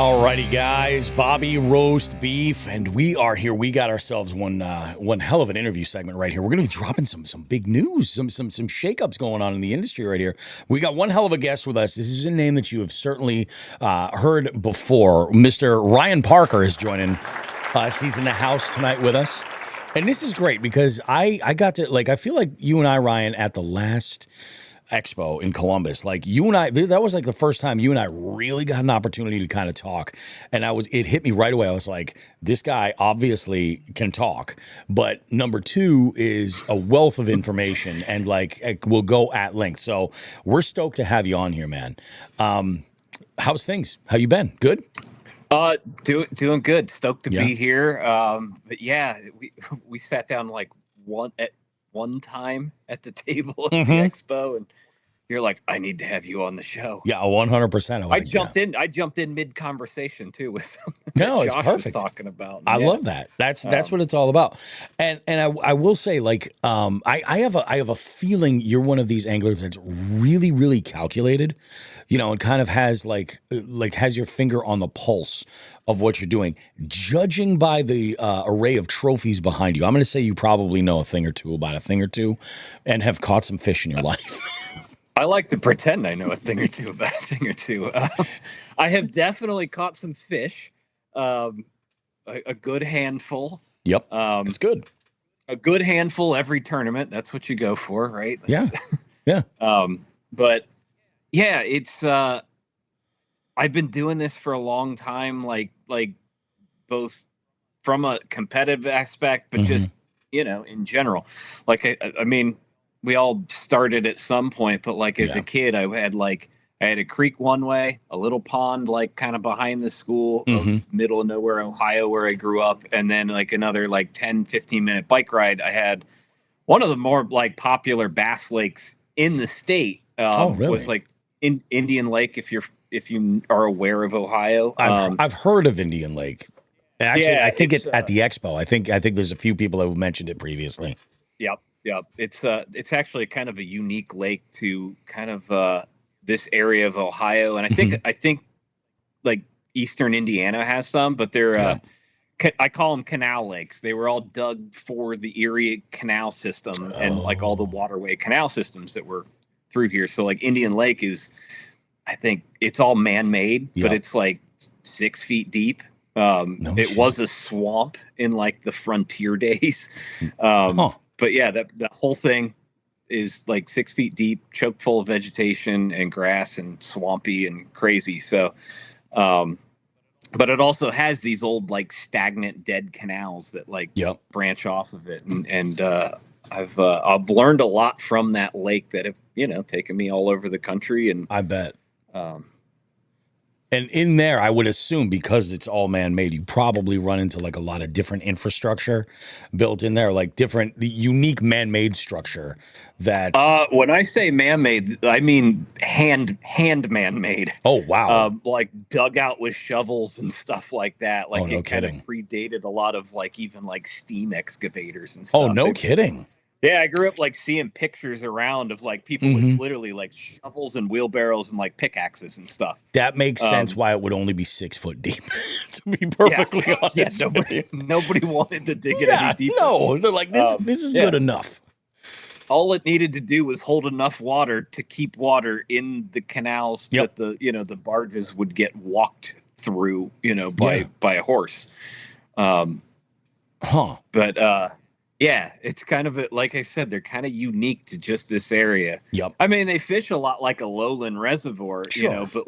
Alrighty, guys, Bobby Roast Beef, and we are here. We got ourselves one hell of an interview segment right here. We're going to be dropping some big news, some shakeups going on in the industry right here. We got one hell of a guest with us. This is a name that you have certainly heard before. Mr. Ryan Parker is joining us. He's in the house tonight with us, and this is great because I got to I feel like you and I, Ryan, at the last Expo in Columbus, you and I, that was the first time you and I really got an opportunity to kind of talk. And it hit me right away. I was like, this guy obviously can talk, but number two is a wealth of information and will go at length. So we're stoked to have you on here, man. How's things? How you been? Good? Doing good. Stoked to be here. But yeah, we sat down one time at the table at the expo, and you're like, I need to have you on the show. Yeah, 100%. I jumped in mid conversation too with something it's Josh perfect. was talking about. I love that. That's what it's all about. And I will say, I have a feeling you're one of these anglers that's really, really calculated, and kind of has has your finger on the pulse of what you're doing. Judging by the array of trophies behind you, I'm going to say you probably know a thing or two and have caught some fish in your life. I like to pretend I know a thing or two about a thing or two. I have definitely caught some fish, a good handful. Yep, that's good. A good handful every tournament. That's what you go for, right? Yeah. But yeah, it's I've been doing this for a long time, like both from a competitive aspect, but just in general. I mean, we all started at some point, but as a kid, I had a creek one way, a little pond kind of behind the school of middle of nowhere, Ohio, where I grew up, and then another 10, 15-minute bike ride. I had one of the more popular bass lakes in the state. Really? Was in Indian Lake, if you are aware of Ohio. I've heard of Indian Lake. Actually, I think it's at the expo. I think there's a few people that have mentioned it previously. Yep. It's actually kind of a unique lake to kind of this area of Ohio, and I think Eastern Indiana has some, but they're I call them canal lakes. They were all dug for the Erie Canal system and all the waterway canal systems that were through here. So Indian Lake is, I think it's all man-made, but it's 6 feet deep. It was a swamp in the frontier days. But yeah, that whole thing is 6 feet deep, choked full of vegetation and grass and swampy and crazy. So, but it also has these old stagnant dead canals that branch off of it. And I've learned a lot from that lake that have, taken me all over the country. And I bet. And in there, I would assume, because it's all man-made, you probably run into a lot of different infrastructure built in there, the unique man-made structure that. When I say man-made, I mean hand man-made. Oh wow! Dug out with shovels and stuff like that. No it kind kidding. of predated a lot of even steam excavators and stuff. Oh no kidding! Yeah, I grew up seeing pictures around of people with literally shovels and wheelbarrows and pickaxes and stuff. That makes sense why it would only be 6 foot deep. To be perfectly honest, nobody wanted to dig it any deeper. No, they're this is good enough. All it needed to do was hold enough water to keep water in the canals that the barges would get walked through, by a horse. But yeah, it's kind of like I said, they're kind of unique to just this area. Yep. I mean, they fish a lot like a lowland reservoir, but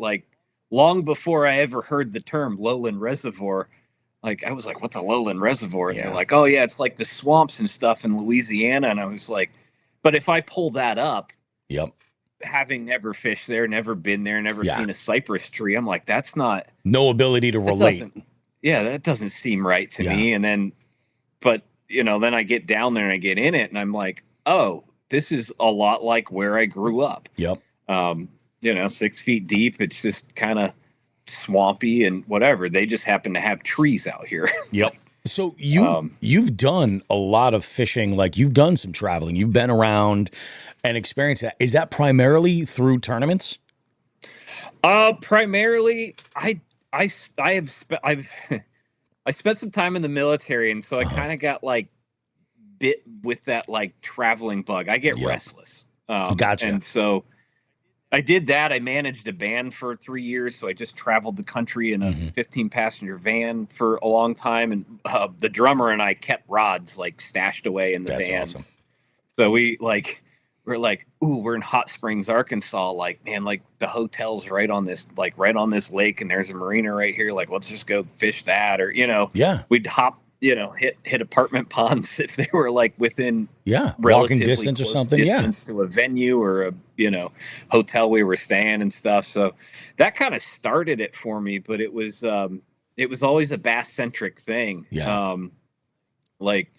long before I ever heard the term lowland reservoir, I was like, what's a lowland reservoir? And they're like, oh yeah, it's the swamps and stuff in Louisiana. And I was like, but if I pull that up, having never fished there, never been there, never seen a cypress tree, I'm like, that's not. No ability to relate. That doesn't seem right to me. And then, but then I get down there and I get in it and I'm like, oh, this is a lot like where I grew up. Yep. 6 feet deep. It's just kind of swampy and whatever. They just happen to have trees out here. Yep. So you've done a lot of fishing, you've done some traveling. You've been around and experienced that. Is that primarily through tournaments? Primarily, I've I spent some time in the military, and so I Uh-huh. kind of got like bit with that like traveling bug. I get Yep. restless. Gotcha. And so I did that. I managed a band for 3 years. So I just traveled the country in a Mhm. 15 passenger van for a long time. And the drummer and I kept rods like stashed away in the That's van. awesome. So we're like, ooh, we're in Hot Springs, Arkansas. Like, man, like the hotel's right on this lake, and there's a marina right here. Like, let's just go fish that. Or, Yeah. we'd hop, hit apartment ponds if they were like within Yeah. Walking relatively distance or close something. Yeah. distance to a venue or a, hotel we were staying and stuff. So that kind of started it for me, but it was always a bass centric thing. Yeah. Like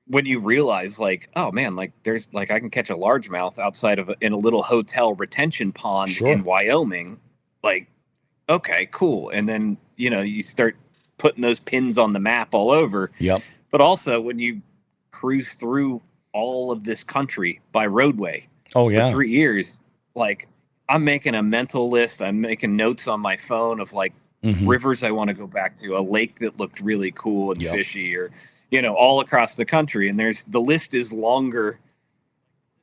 when you realize like, oh man, like there's like I can catch a largemouth outside of in a little hotel retention pond in Sure. Wyoming, like, okay, cool. And then, you start putting those pins on the map all over. Yep. But also when you cruise through all of this country by roadway Oh, for yeah. 3 years, like I'm making a mental list. I'm making notes on my phone of like Mhm. rivers I want to go back to, a lake that looked really cool and Yep. fishy, or, all across the country. And the list is longer.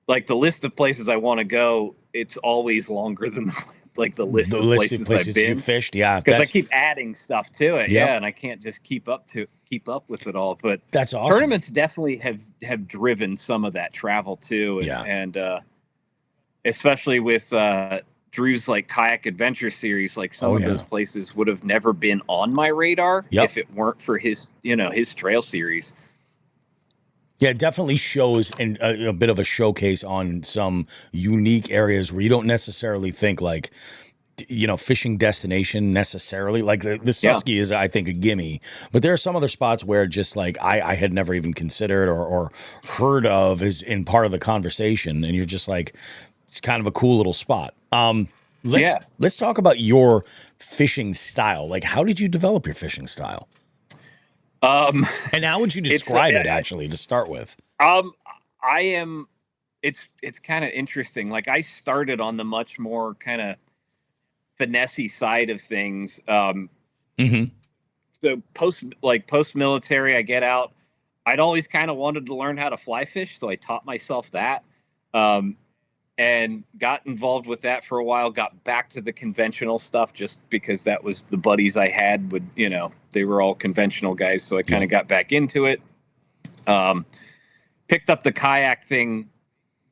Like the list of places I want to go, it's always longer than the list The of list of places I've places you been, fished. Yeah. because I keep adding stuff to it. Yep. Yeah, and I can't just keep up with it all. But That's awesome. tournaments definitely have driven some of that travel too, Yeah. and especially with Drew's like kayak adventure series, like some Oh, of yeah. those places would have never been on my radar Yep. if it weren't for his trail series. Yeah, it definitely shows in a bit of a showcase on some unique areas where you don't necessarily think like, fishing destination necessarily. Like the Yeah, Susky is, I think, a gimme, but there are some other spots where just like I had never even considered or heard of is in part of the conversation, and you're just like, it's kind of a cool little spot. Let's yeah. let's talk about your fishing style. Like, how did you develop your fishing style, Um, and how would you it's describe it actually to start with? um, I am. It's kind of interesting. Like I started on the much more kind of finessey side of things. Hmm. So post military, I get out. I'd always kind of wanted to learn how to fly fish, so I taught myself that, um, and got involved with that for a while. Got back to the conventional stuff just because that was the buddies I had. They were all conventional guys, so I kind Yep. of got back into it. Um, Picked up the kayak thing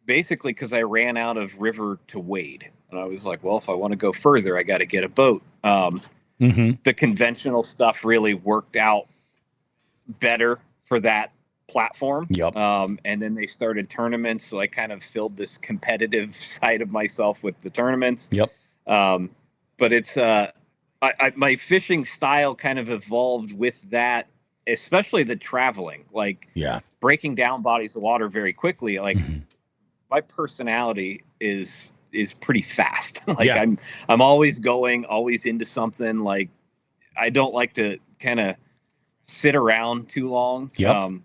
basically because I ran out of river to wade, and I was like, well, if I want to go further, I got to get a boat. Hmm. The conventional stuff really worked out better for that platform. Yep. And then they started tournaments, so I kind of filled this competitive side of myself with the tournaments. Yep. Um, but it's my fishing style kind of evolved with that, especially the traveling, like Yeah. breaking down bodies of water very quickly. Like Hmm. my personality is pretty fast. Like Yeah. I'm always going, always into something. Like I don't like to kind of sit around too long. Yep.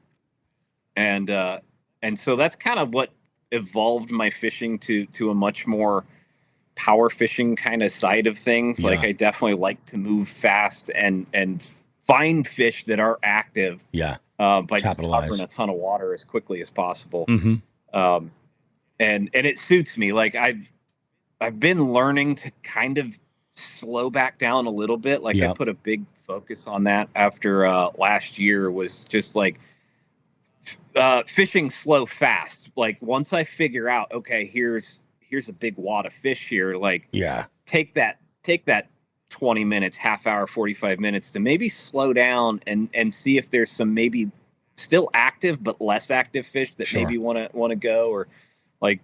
And so that's kind of what evolved my fishing to a much more power fishing kind of side of things. Like Yeah. I definitely like to move fast and find fish that are active, Yeah. by just covering Capitalize. a ton of water as quickly as possible. Hmm. Um, and it suits me. Like I've been learning to kind of slow back down a little bit. Like I Yep. put a big focus on that after last year, was just like fishing slow fast. Like once I figure out, okay, here's a big wad of fish here, like Yeah. take that 20 minutes, half hour, 45 minutes to maybe slow down and see if there's some maybe still active but less active fish that Sure. maybe want to go. Or like,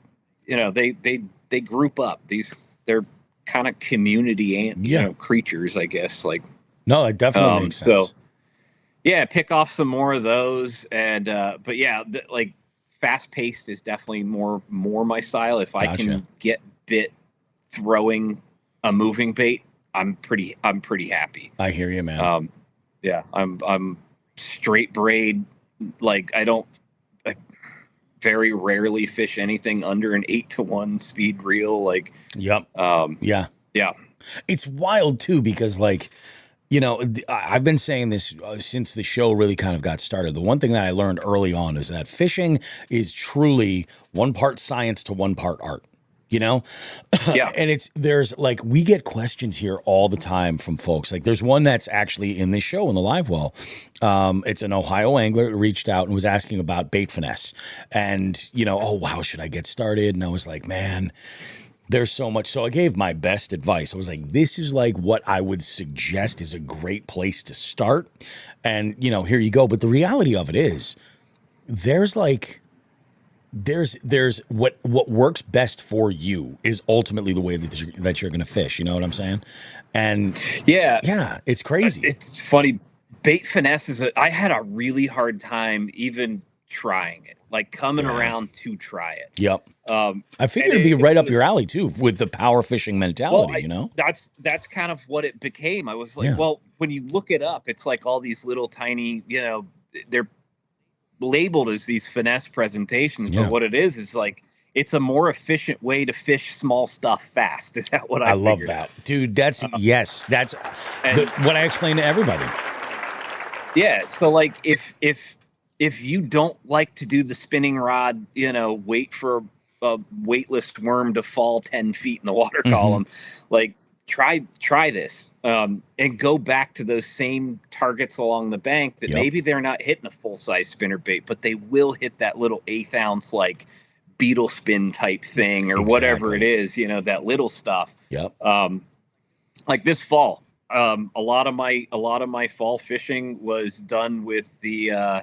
they group up. They're kind of community Yeah. creatures, I guess. Like No, it definitely makes so sense. yeah, pick off some more of those. And but yeah, like fast paced is definitely more my style. If I Gotcha. can get bit throwing a moving bait, I'm pretty happy. I hear you, man. Um, yeah, I'm straight braid. Like I very rarely fish anything under an 8-to-1 speed reel. Like Yep. um, Yeah. yeah, It's wild too because like, I've been saying this since the show really kind of got started. The one thing that I learned early on is that fishing is truly one part science to one part art. Yeah. And there's like, we get questions here all the time from folks. Like there's one that's actually in this show in the live well. It's an Ohio angler that reached out and was asking about bait finesse and, oh, how should I get started? And I was like, man, there's so much. So I gave my best advice. I was like, this is like what I would suggest is a great place to start. And, here you go. But the reality of it is there's what works best for you is ultimately the way that you're going to fish. You know what I'm saying? And yeah, it's crazy. It's funny. Bait finesse I had a really hard time even trying it, like coming around to try it. Yep. I figured it'd be right up your alley too, with the power fishing mentality. That's kind of what it became. I was like, well, when you look it up, it's like all these little tiny, they're labeled as these finesse presentations, but what it is like it's a more efficient way to fish small stuff fast. Is that what I love that, dude? That's yes, that's what I explain to everybody. Yeah, so like if you don't like to do the spinning rod, wait for a weightless worm to fall 10 feet in the water column, like try this and go back to those same targets along the bank that maybe they're not hitting a full-size spinner bait, but they will hit that little 1/8 ounce like beetle spin type thing or whatever it is, that little stuff. Like this fall, a lot of my fall fishing was done with the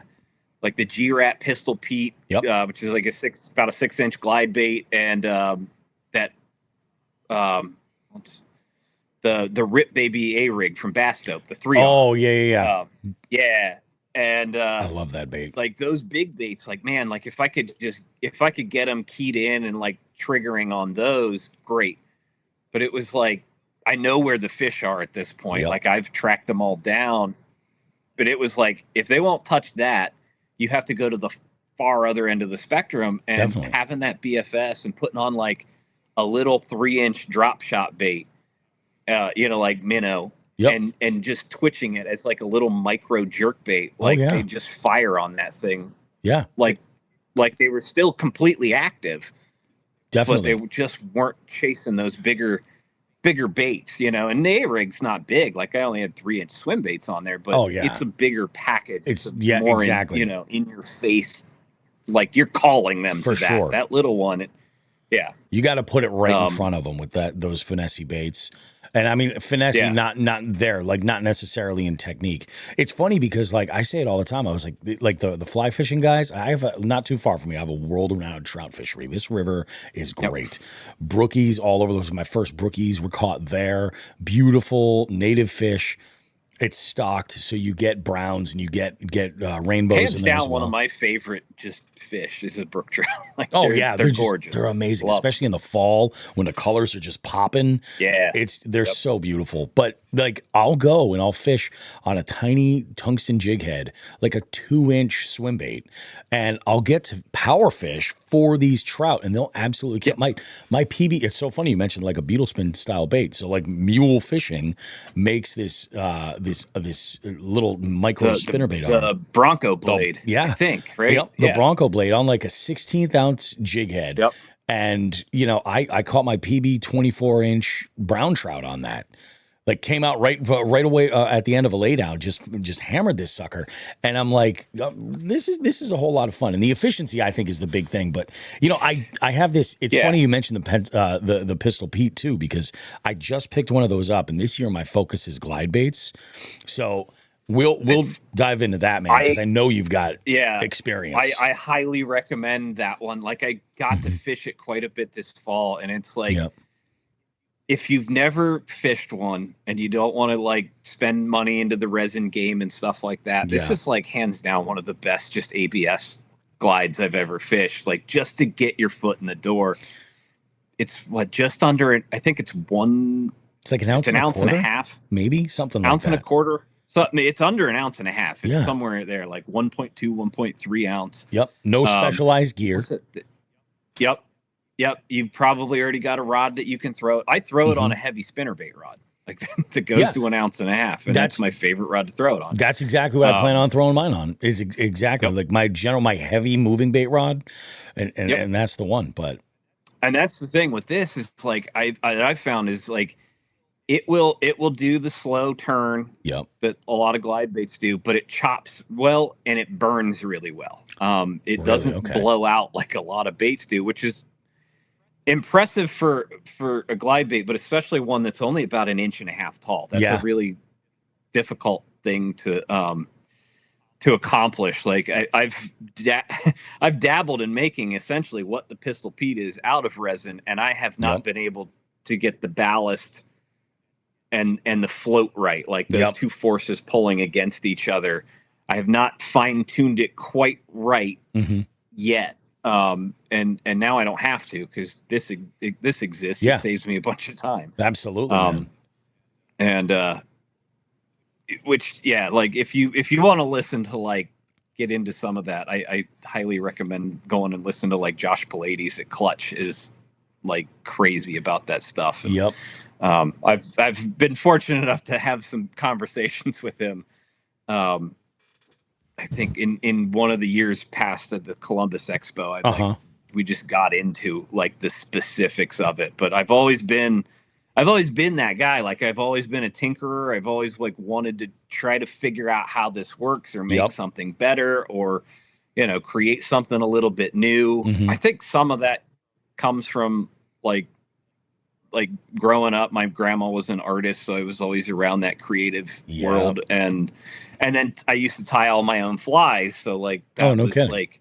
like the G-Rat Pistol Pete, which is like about a 6-inch glide bait, and that what's the Rip Baby A-Rig from Bass Dope, the 3. Oh yeah. And I love that bait. Like those big baits, like man, like if I could get them keyed in and like triggering on those, great. But it was like I know where the fish are at this point. Like I've tracked them all down, but it was like if they won't touch that, you have to go to the far other end of the spectrum, and having that BFS and putting on like a little 3-inch drop shot bait, like minnow, and just twitching it as like a little micro jerk bait. Like they just fire on that thing. Yeah. Like they were still completely active. Definitely. But they just weren't chasing those bigger baits, and the A-Rig's not big. Like I only had 3-inch swim baits on there, but it's a bigger package. It's more exactly. in your face, like you're calling them for to that. Sure. That little one. You got to put it right in front of them with those finesse baits. And I mean, finesse, not there, like not necessarily in technique. It's funny because like I say it all the time. I was like the fly fishing guys, I have not too far from me, I have a world-renowned trout fishery. This river is great. Brookies all over. Those are my first brookies were caught there. Beautiful native fish. It's stocked, so you get browns and you get rainbows. Hands down, one of my favorite just fish is a brook trout. Like they're gorgeous. They're amazing, especially in the fall when the colors are just popping. Yeah, they're so beautiful. But like I'll go and I'll fish on a tiny tungsten jig head, like a 2-inch swim bait, and I'll get to power fish for these trout, and they'll absolutely get my PB. It's so funny you mentioned like a beetle spin style bait. So like mule fishing makes this this little micro spinner bait on the Bronco blade. I think right. The Bronco blade on like a 16th ounce jig head. And I caught my PB 24-inch brown trout on that. Like came out right away at the end of a laydown, just hammered this sucker, and I'm like, this is a whole lot of fun, and the efficiency I think is the big thing. But I have this. It's funny you mentioned the Pistol Pete too, because I just picked one of those up, and this year my focus is glide baits. So we'll dive into that, man, because I know you've got experience. I highly recommend that one. Like I got to fish it quite a bit this fall, and it's like. If you've never fished one and you don't want to like spend money into the resin game and stuff like that, this is like hands down one of the best just ABS glides I've ever fished. Like just to get your foot in the door. It's just under, I think it's one. It's like an ounce and a half, maybe something like that. Ounce and a quarter. So it's under an ounce and a half. It's somewhere there, like 1.2, 1.3 ounce. Yep. No specialized gear. Yep. Yep, you've probably already got a rod that you can throw. I throw it on a heavy spinnerbait rod, like that goes to 1.5 ounces, and that's my favorite rod to throw it on. That's exactly what I plan on throwing mine on. Is exactly like my heavy moving bait rod, and that's the one. But that's the thing with this is like I've found is like it will do the slow turn that a lot of glide baits do, but it chops well and it burns really well. It doesn't blow out like a lot of baits do, which is impressive for a glide bait, but especially one that's only about 1.5 inches tall. That's a really difficult thing to accomplish. Like I've dabbled in making essentially what the Pistol Pete is out of resin, and I have not been able to get the ballast and the float right, like those two forces pulling against each other. I have not fine-tuned it quite right yet. And now I don't have to, because this exists. It saves me a bunch of time. Absolutely. Man. And which like if you want to listen to like get into some of that, I highly recommend going and listen to like Josh Pallades at Clutch is like crazy about that stuff. And, I've been fortunate enough to have some conversations with him. I think in one of the years past at the Columbus Expo, we just got into like the specifics of it. But I've always been that guy. Like I've always been a tinkerer. I've always like wanted to try to figure out how this works or make something better or, create something a little bit new. I think some of that comes from like growing up. My grandma was an artist, so I was always around that creative world. And then I used to tie all my own flies. So like, that was kidding. Like,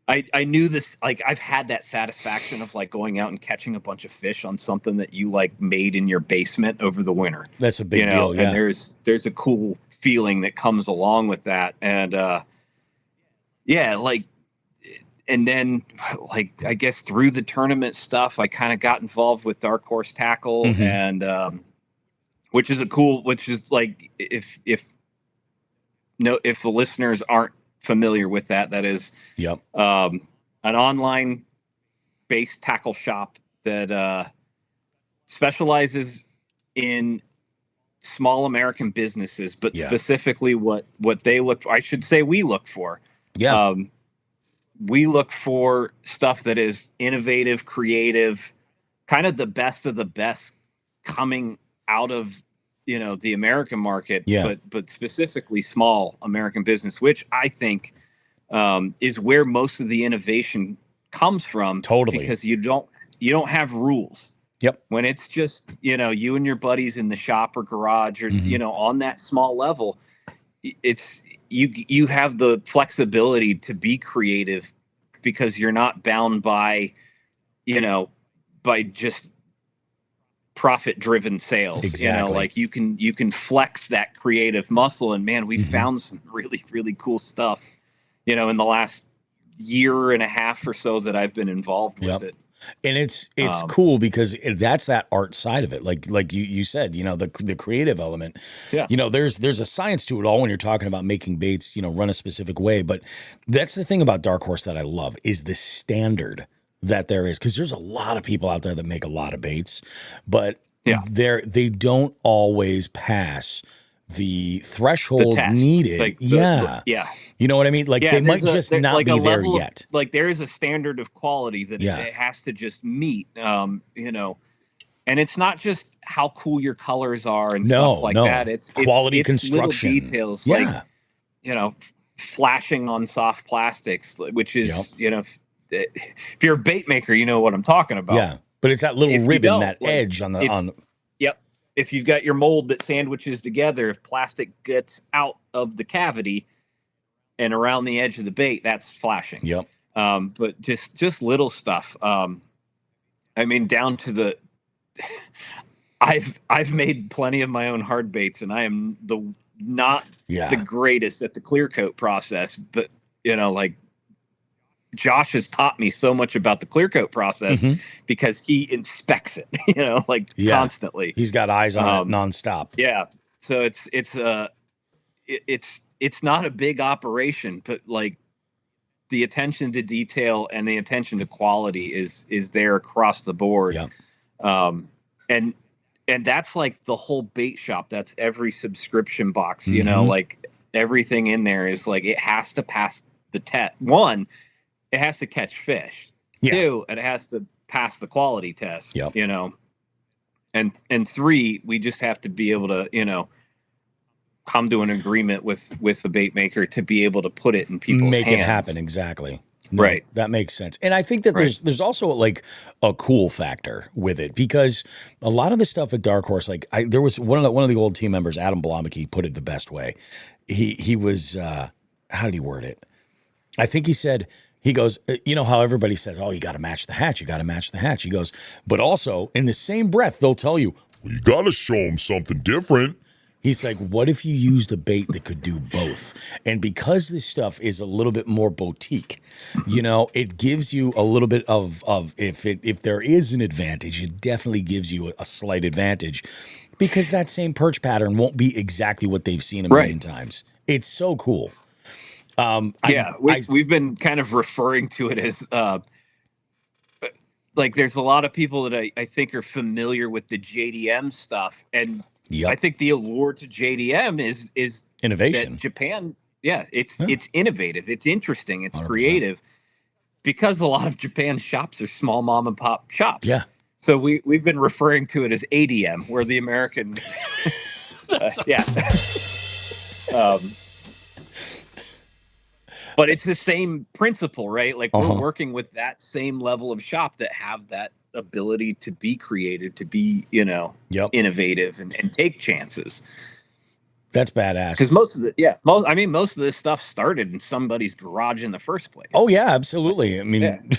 I knew this, like I've had that satisfaction of like going out and catching a bunch of fish on something that you like made in your basement over the winter. That's a big deal. Yeah. And there's a cool feeling that comes along with that. And, and then like, I guess through the tournament stuff, I kind of got involved with Dark Horse Tackle and, which is like, if the listeners aren't familiar with that is an online based tackle shop that specializes in small American businesses, but specifically what they look for, I should say we look for. We look for stuff that is innovative, creative, kind of the best of the best coming out of the American market, but specifically small American business, which I think is where most of the innovation comes from. Totally. Because you don't have rules. When it's just, you and your buddies in the shop or garage or, on that small level, it's you have the flexibility to be creative because you're not bound by just profit driven sales. Exactly. Like you can flex that creative muscle, and man, we found some really, really cool stuff, in the last 1.5 years or so that I've been involved with it. And it's cool because that's that art side of it. Like you said, the creative element, there's a science to it all when you're talking about making baits, run a specific way. But that's the thing about Dark Horse that I love is the standard that there is, because there's a lot of people out there that make a lot of baits, but they don't always pass the threshold needed. Like you know what I mean? Like they might just not like be there yet. Like there is a standard of quality that it has to just meet, and it's not just how cool your colors are and stuff like that. It's quality it's construction little details, like flashing on soft plastics, which is if you're a bait maker, you know what I'm talking about. Yeah, but it's that little ribbon, that edge on the. Yep. If you've got your mold that sandwiches together, if plastic gets out of the cavity and around the edge of the bait, that's flashing. Yep. But just little stuff. I mean, down to the. I've made plenty of my own hard baits, and I am not the greatest at the clear coat process, but like. Josh has taught me so much about the clear coat process because he inspects it, constantly. He's got eyes on it nonstop. Yeah. So it's not a big operation, but like the attention to detail and the attention to quality is there across the board. Yeah. And that's like the whole bait shop. That's every subscription box, you know, like everything in there is like, it has to pass the test. One, it has to catch fish. Yeah. Two, and it has to pass the quality test, Yep. you know, and three, we just have to be able to, you know, come to an agreement with the bait maker to be able to put it in people's hands. Make it happen. Exactly. No, right. That makes sense. And I think that there's also like a cool factor with it, because a lot of the stuff at Dark Horse, like there was one of the old team members, Adam Blomeke, put it the best way. He was, how did he word it? I think he goes, you know how everybody says, oh, you got to match the hatch. You got to match the hatch. He goes, but also in the same breath, they'll tell you, well, you got to show them something different. He's like, what if you used a bait that could do both? And because this stuff is a little bit more boutique, you know, it gives you a little bit of if there is an advantage, it definitely gives you a slight advantage, because that same perch pattern won't be exactly what they've seen a million times. It's so cool. We've been kind of referring to it as like there's a lot of people that I think are familiar with the JDM stuff, and I think the allure to JDM is innovation. That Japan, it's innovative, it's interesting, it's 100%. Creative, because a lot of Japan's shops are small mom and pop shops. Yeah. So we've been referring to it as ADM, where the American, but it's the same principle, right? Like we're working with that same level of shop that have that ability to be creative, to be, you know, innovative and take chances. That's badass. Because most of this stuff started in somebody's garage in the first place. Oh yeah, absolutely. I mean,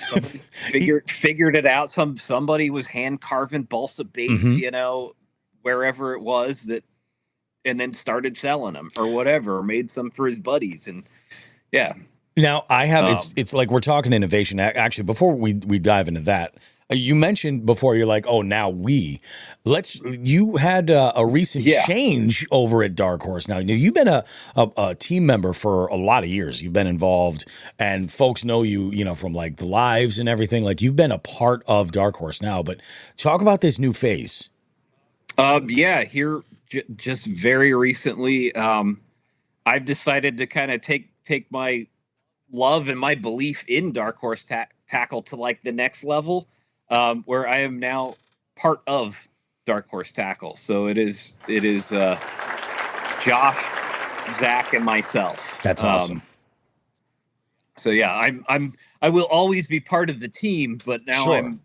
figured it out. Somebody was hand carving balsa baits, you know, wherever it was that, and then started selling them or whatever, or made some for his buddies. And now I have, it's like, we're talking innovation. Actually, before we dive into that, you mentioned before, you're like, oh, now you had a recent change over at Dark Horse. Now, you've been a team member for a lot of years. You've been involved, and folks know you, you know, from like the lives and everything. Like, you've been a part of Dark Horse now, but talk about this new phase. Here just very recently, I've decided to kind of take my love and my belief in Dark Horse Tackle to like the next level. Where I am now part of Dark Horse Tackle. So it is Josh, Zach, and myself. That's awesome. So I will always be part of the team, but now I'm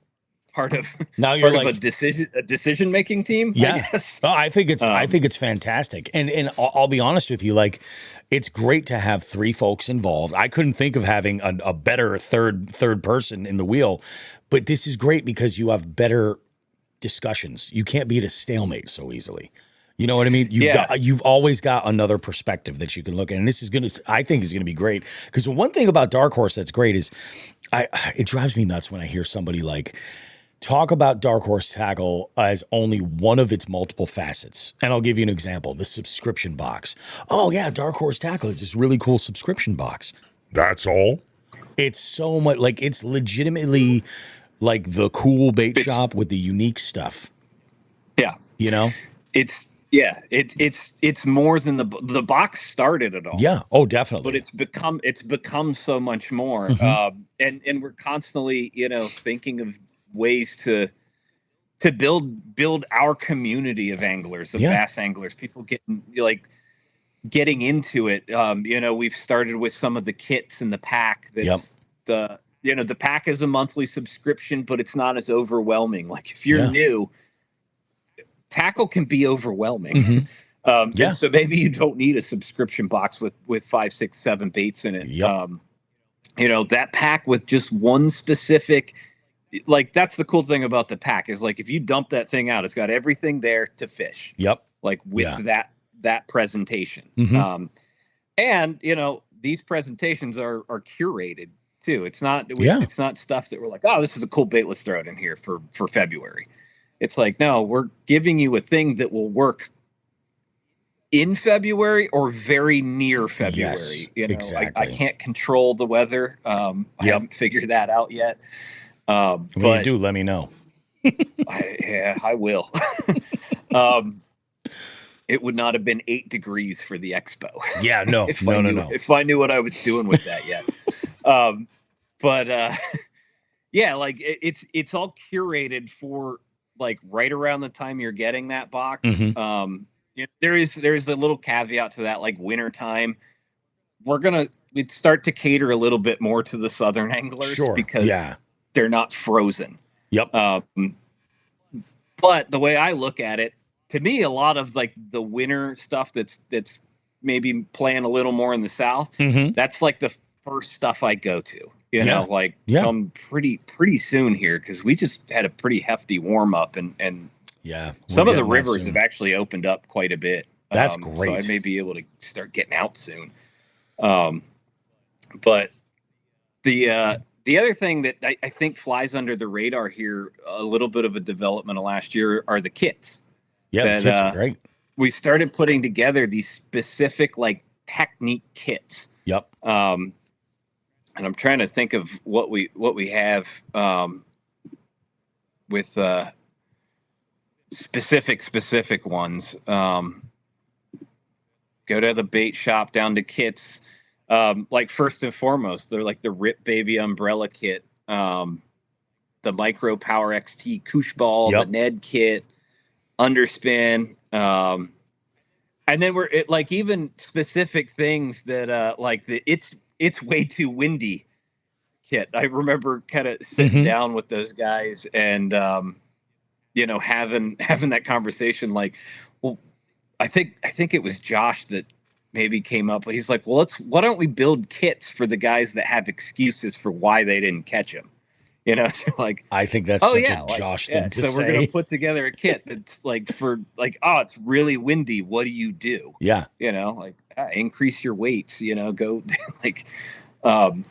part of a decision making team. Yeah, I guess. I think it's fantastic, and I'll be honest with you, like, it's great to have three folks involved. I couldn't think of having a better third person in the wheel, but this is great because you have better discussions. You can't be at a stalemate so easily. You know what I mean? You've always got another perspective that you can look at, and I think is gonna be great, because the one thing about Dark Horse that's great is it drives me nuts when I hear somebody like talk about Dark Horse Tackle as only one of its multiple facets. And I'll give you an example, the subscription box. Oh yeah, Dark Horse Tackle is this really cool subscription box. That's all? It's so much, like, it's legitimately like the cool bait shop with the unique stuff. Yeah. You know? It's more than the box started it all. Yeah. Oh, definitely. But it's become so much more. And we're constantly, you know, thinking of ways to build our community of anglers, of bass anglers, people getting into it. You know, we've started with some of the kits in the pack. That's the pack is a monthly subscription, but it's not as overwhelming. Like, if you're new, tackle can be overwhelming. And so maybe you don't need a subscription box with 5, 6, 7 baits in it. You know, that pack with just one specific, like, that's the cool thing about the pack, is like, if you dump that thing out, it's got everything there to fish. Like, with that presentation. And, you know, these presentations are curated too. It's not stuff that we're like, oh, this is a cool bait, let's throw it in here for February. It's like, no, we're giving you a thing that will work in February or very near February. Yes, You know, I exactly. can't control the weather. I Yep. haven't figured that out yet. When you But do, let me know. I will. um, it would not have been 8 degrees for the expo Yeah, no, if I no, no, knew no. if I knew what I was doing with that yet. Um, but yeah, like it's all curated for like right around the time you're getting that box. Hmm. There's a little caveat to that, like winter time. We'd start to cater a little bit more to the southern anglers Sure. because Yeah. they're not frozen. Yep. But the way I look at it, to me, a lot of like the winter stuff that's maybe playing a little more in the south, Hmm. that's like the first stuff I go to. You know, Yeah. like Yeah. come pretty soon here because we just had a pretty hefty warm up and Yeah. We're some of the getting that rivers have soon. actually opened up quite a bit. That's So I great. may be able to start getting out soon. But the other thing that I think flies under the radar here, a little bit of a development of last year, are the kits Yeah, the that kits are great. we started putting together these specific like technique kits. Yep. And I'm trying to think of what we have with specific ones. Go to the bait shop, down to kits. Like first and foremost, they're like the Rip Baby umbrella kit, the Micro Power XT Koosh Ball, the Yep. Ned kit, Underspin. And then like even specific things that like it's way too windy kit. I remember kind of sitting Hmm. down with those guys and having that conversation like, well, I think it was Josh that maybe came up. He's like, well, why don't we build kits for the guys that have excuses for why they didn't catch him? So like, I think that's oh such a yeah, like Josh yeah. thing to So we're gonna say. put together a kit that's like for like, oh, it's really windy. What do you do? Yeah. Like increase your weights. Go like, um,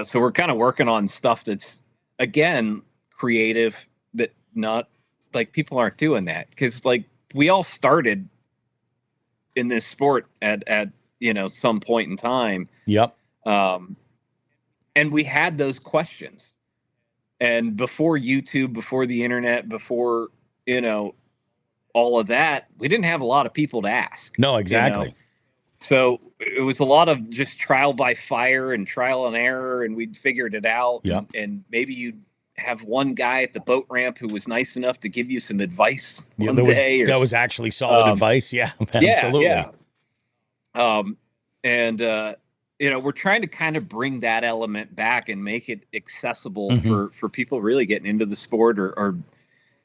So we're kind of working on stuff that's again creative that not like people aren't doing that because like we all started in this sport at some point in time, Yep. and we had those questions. And before YouTube, before the internet, before you know all of that, we didn't have a lot of people to ask. No, exactly. So it was a lot of just trial by fire and trial and error, and we'd figured it out. Yep. And maybe you'd have one guy at the boat ramp who was nice enough to give you some advice Yeah, one day. that was actually solid advice. Yeah, absolutely. Yeah. And we're trying to kind of bring that element back and make it accessible Hmm. for people really getting into the sport or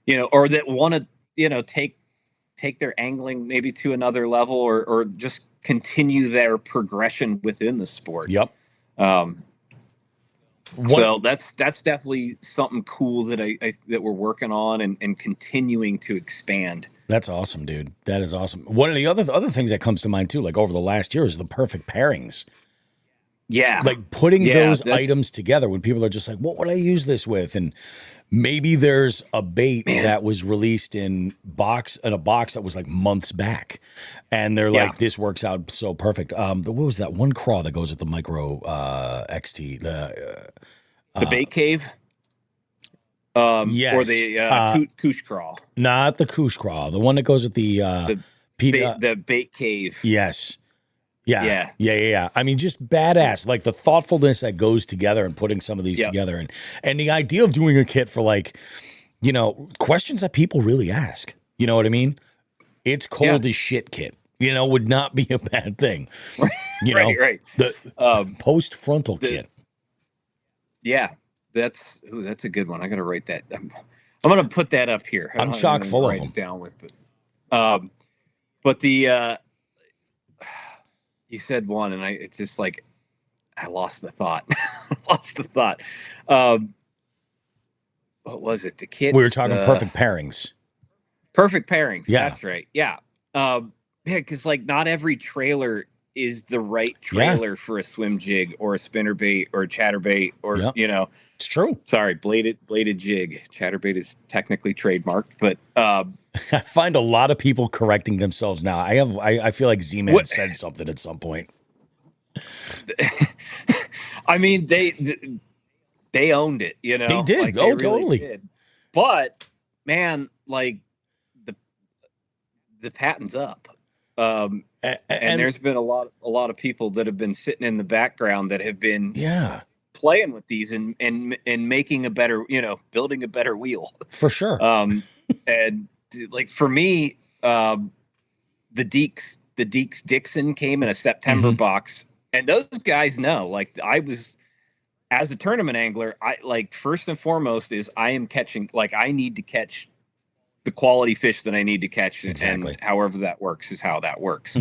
that want to take their angling maybe to another level or just continue their progression within the sport. Yep. So that's definitely something cool that that we're working on and continuing to expand. That's awesome, dude. That is awesome. One of the other things that comes to mind too, like over the last year, is the perfect pairings. Yeah. Like putting those items together when people are just like, what would I use this with? And maybe there's a bait that was released in a box that was like months back. And they're like, this works out so perfect. What was that one craw that goes with the Micro XT? The bait cave? Yes. Or the Koosh crawl. Not the Koosh craw. The one that goes with the bait cave. Yes. Yeah. I mean, just badass. Like the thoughtfulness that goes together and putting some of these together, and the idea of doing a kit for like, questions that people really ask. You know what I mean? It's cold as shit kit. Would not be a bad thing. Right. The post frontal kit. Yeah, that's a good one. I gotta write that. I'm gonna put that up here. I'm chock full of them. It down with, but the. You said one, and it's just like I lost the thought. What was it? The kits. We were talking perfect pairings. Perfect pairings. Yeah. That's right. Yeah. Because like not every trailer is the right trailer for a swim jig or a spinnerbait or a chatterbait or, it's true. Sorry, bladed jig. Chatterbait is technically trademarked, but I find a lot of people correcting themselves now. I feel like Z-Man said something at some point. I mean, they owned it, They did. Like, really totally did. But man, like the patent's up. And there's been a lot of people that have been sitting in the background that have been playing with these and making a better, building a better wheel. For sure. And like for me, the Deeks Dixon came in a September box, and those guys know, like, I was, as a tournament angler, I like, first and foremost is I am catching, like, I need to catch the quality fish that I need to catch. Exactly. And however that works is how that works.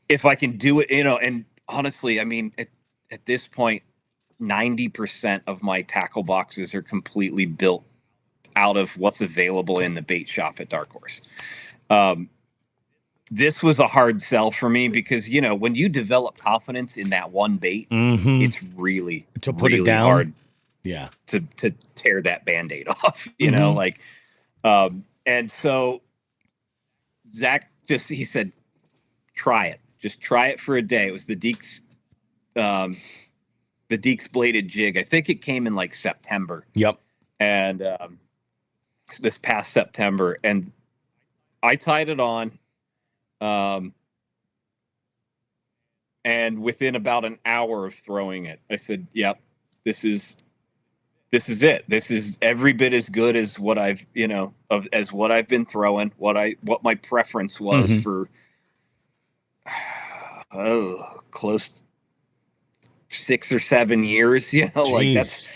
If I can do it, and honestly, I mean, at this point, 90% of my tackle boxes are completely built out of what's available in the bait shop at Dark Horse. This was a hard sell for me because, when you develop confidence in that one bait, it's really, to put really it down hard. Yeah. To tear that Band-Aid off, and so Zach he said, try it. Just try it for a day. It was the Deeks bladed jig. I think it came in like September. Yep. And this past September, and I tied it on. And within about an hour of throwing it, I said, yep, this is it. This is every bit as good as what I've, as what I've been throwing, what my preference was for, close to 6 or 7 years, like that's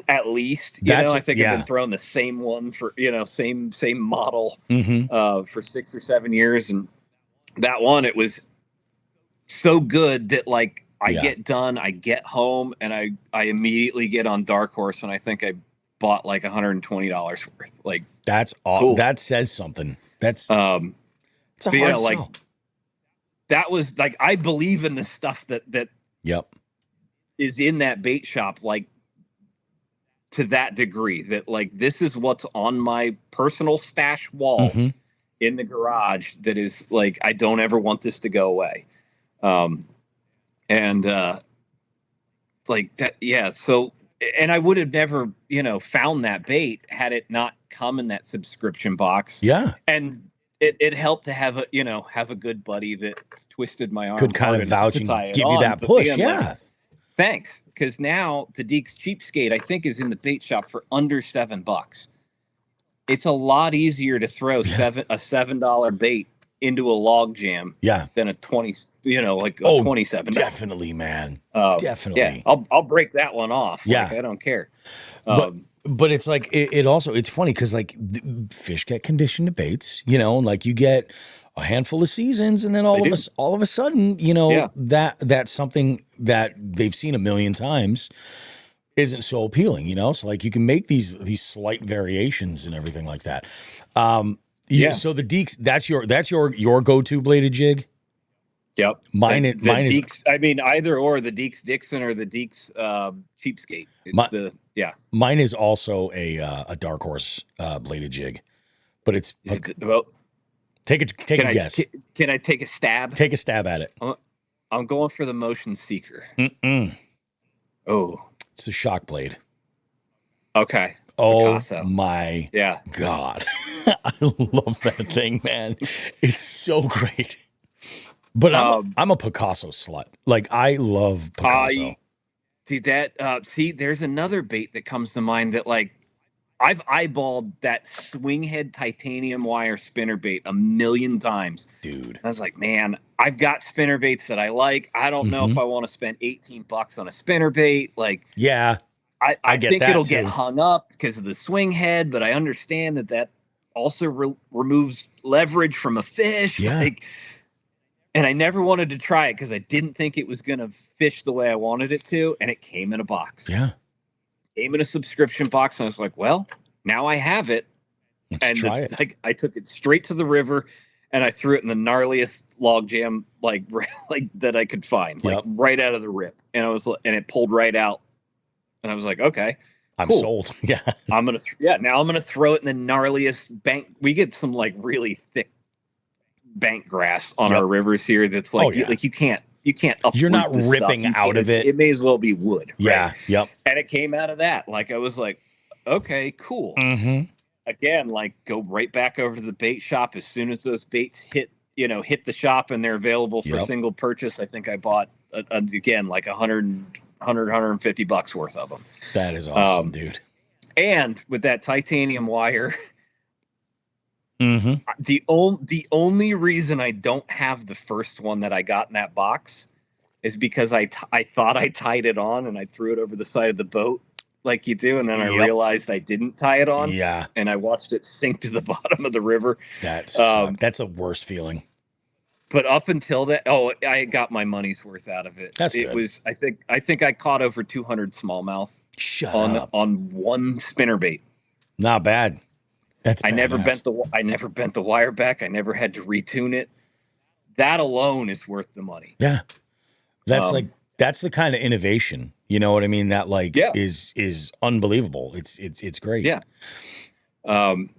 at least, I think I've been throwing the same one for, same model, for 6 or 7 years. And that one, it was so good that, like, I get done, I get home, and I immediately get on Dark Horse, and I think I bought like $120 worth. Like, that's all. Cool. That says something. That's it's a hard sell. That was like, I believe in the stuff that is in that bait shop, like, to that degree, that, like, this is what's on my personal stash wall in the garage that is, like, I don't ever want this to go away. And like that, so, and I would have never, found that bait had it not come in that subscription box. Yeah. And it helped to have a good buddy that twisted my arm. Could kind of vouch and give you that push. Yeah. Like, thanks. Because now the Deeks Cheapskate, I think, is in the bait shop for under $7. It's a lot easier to throw a $7 bait into a log jam than a 20, $27. Definitely, man. Definitely. Yeah, I'll break that one off. Yeah. Like, I don't care. But it's like, it also, it's funny because, like, fish get conditioned to baits, like you get a handful of seasons, and then all of a sudden, that's something that they've seen a million times isn't so appealing, So, like, you can make these slight variations and everything like that. So the Deeks, that's your go-to bladed jig. Yep. Mine the is Deeks. I mean, either or, the Deeks Dixon or the Deeks Cheapskate. Mine is also a Dark Horse bladed jig, but it's take a guess. Can I take a stab? Take a stab at it. I'm going for the Motion Seeker. Oh, it's a shock blade. Okay. Oh Picasso. My God. I love that thing, man. It's so great. But I'm a Picasso slut. Like, I love Picasso. There's another bait that comes to mind that, like, I've eyeballed that swing head titanium wire spinner bait a million times. Dude. I was like, man, I've got spinner baits that I like. I don't know if I want to spend $18 on a spinner bait. Like, I think it'll get hung up because of the swing head, but I understand that also removes leverage from a fish. Yeah. Like, and I never wanted to try it because I didn't think it was going to fish the way I wanted it to. And it came in a box. Yeah. Came in a subscription box. And I was like, well, now I have it. Let's try it. Like, I took it straight to the river and I threw it in the gnarliest log jam like that I could find, like right out of the rip. And it pulled right out. And I was like, okay, I'm sold. Yeah. Now I'm gonna throw it in the gnarliest bank. We get some like really thick bank grass on our rivers here. That's like, you can't uproot. You're not ripping out of it. It may as well be wood. Yeah. Right? Yep. And it came out of that. Like, I was like, okay, cool. Mm-hmm. Again, like, go right back over to the bait shop as soon as those baits hit the shop and they're available for single purchase. I think I bought again like $150 worth of them. That is awesome, dude. And with that titanium wire, mm-hmm. the only reason I don't have the first one that I got in that box is because I thought I tied it on and I threw it over the side of the boat like you do, and then I realized I didn't tie it on. Yeah. And I watched it sink to the bottom of the river. That's a worst feeling. But up until that, I got my money's worth out of it. That's good. It was, I think I caught over 200 smallmouth on one spinnerbait. Not bad. I never bent the wire back. I never had to retune it. That alone is worth the money. Yeah. That's the kind of innovation, you know what I mean? That is unbelievable. It's great. Yeah. And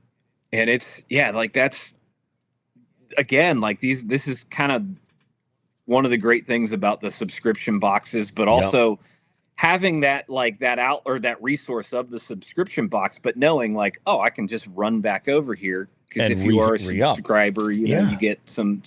it's, like that's, again, like this is kind of one of the great things about the subscription boxes, but also having that resource of the subscription box, but knowing like, I can just run back over here. Because if you are a subscriber, you get some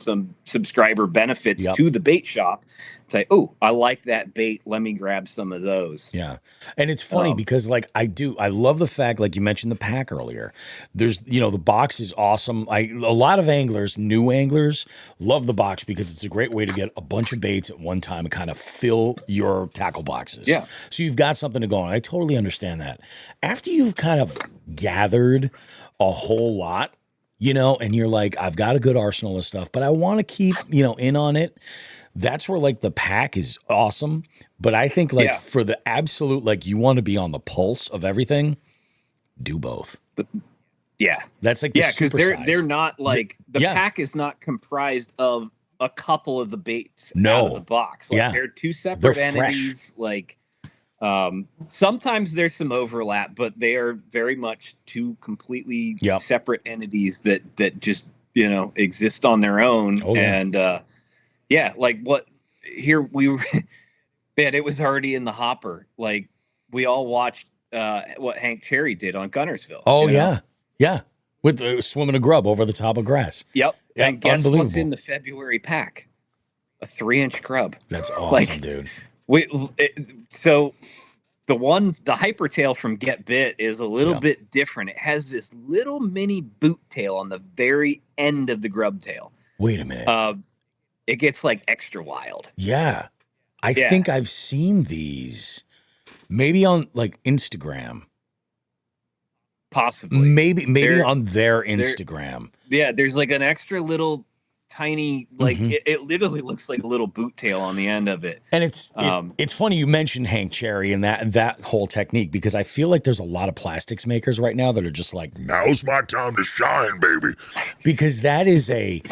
subscriber benefits to the bait shop. Say, I like that bait. Let me grab some of those. Yeah. And it's funny because like I love the fact, like you mentioned the pack earlier, there's, the box is awesome. A lot of anglers, new anglers, love the box because it's a great way to get a bunch of baits at one time and kind of fill your tackle boxes. Yeah. So you've got something to go on. I totally understand that. After you've kind of gathered a whole lot, and you're like, I've got a good arsenal of stuff, but I want to keep, in on it. That's where like the pack is awesome. But I think like for the absolute, like you want to be on the pulse of everything, do both. That's like, because they're not like the pack is not comprised of a couple of the baits out of the box. Like, they're two separate entities. Like, sometimes there's some overlap, but they are very much two completely separate entities that just, exist on their own. And, like what here we were, man, it was already in the hopper. Like we all watched, what Hank Cherry did on Gunnersville. Oh yeah. Yeah. With swimming a grub over the top of grass. Yep. And guess what's in the February pack? A 3-inch grub. That's awesome, dude. So the hypertail from Get Bit is a little bit different. It has this little mini boot tail on the very end of the grub tail. Wait a minute. It gets like extra wild. Yeah. I think I've seen these maybe on like Instagram. Possibly. Maybe on their Instagram. There's like an extra little tiny, like it literally looks like a little boot tail on the end of it. And it's funny you mentioned Hank Cherry and that whole technique, because I feel like there's a lot of plastics makers right now that are just like, now's my time to shine, baby. Because that is a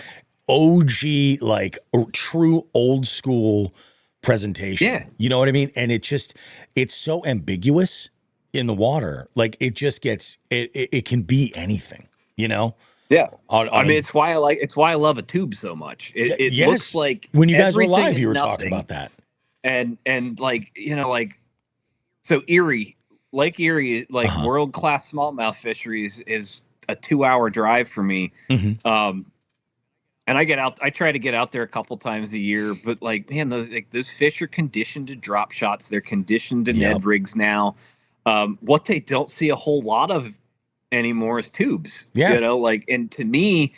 OG, like a true old school presentation. Yeah. You know what I mean? And it's so ambiguous in the water. Like it just gets, it can be anything, Yeah, I mean, it's why I love a tube so much. It looks like when you guys were live, you were talking about that, and like so Lake Erie, like world-class smallmouth fisheries is a 2-hour drive for me. And I try to get out there a couple times a year, but like, man, those fish are conditioned to drop shots. They're conditioned to Ned rigs now. What they don't see a whole lot of anymore is tubes. Yes. And to me,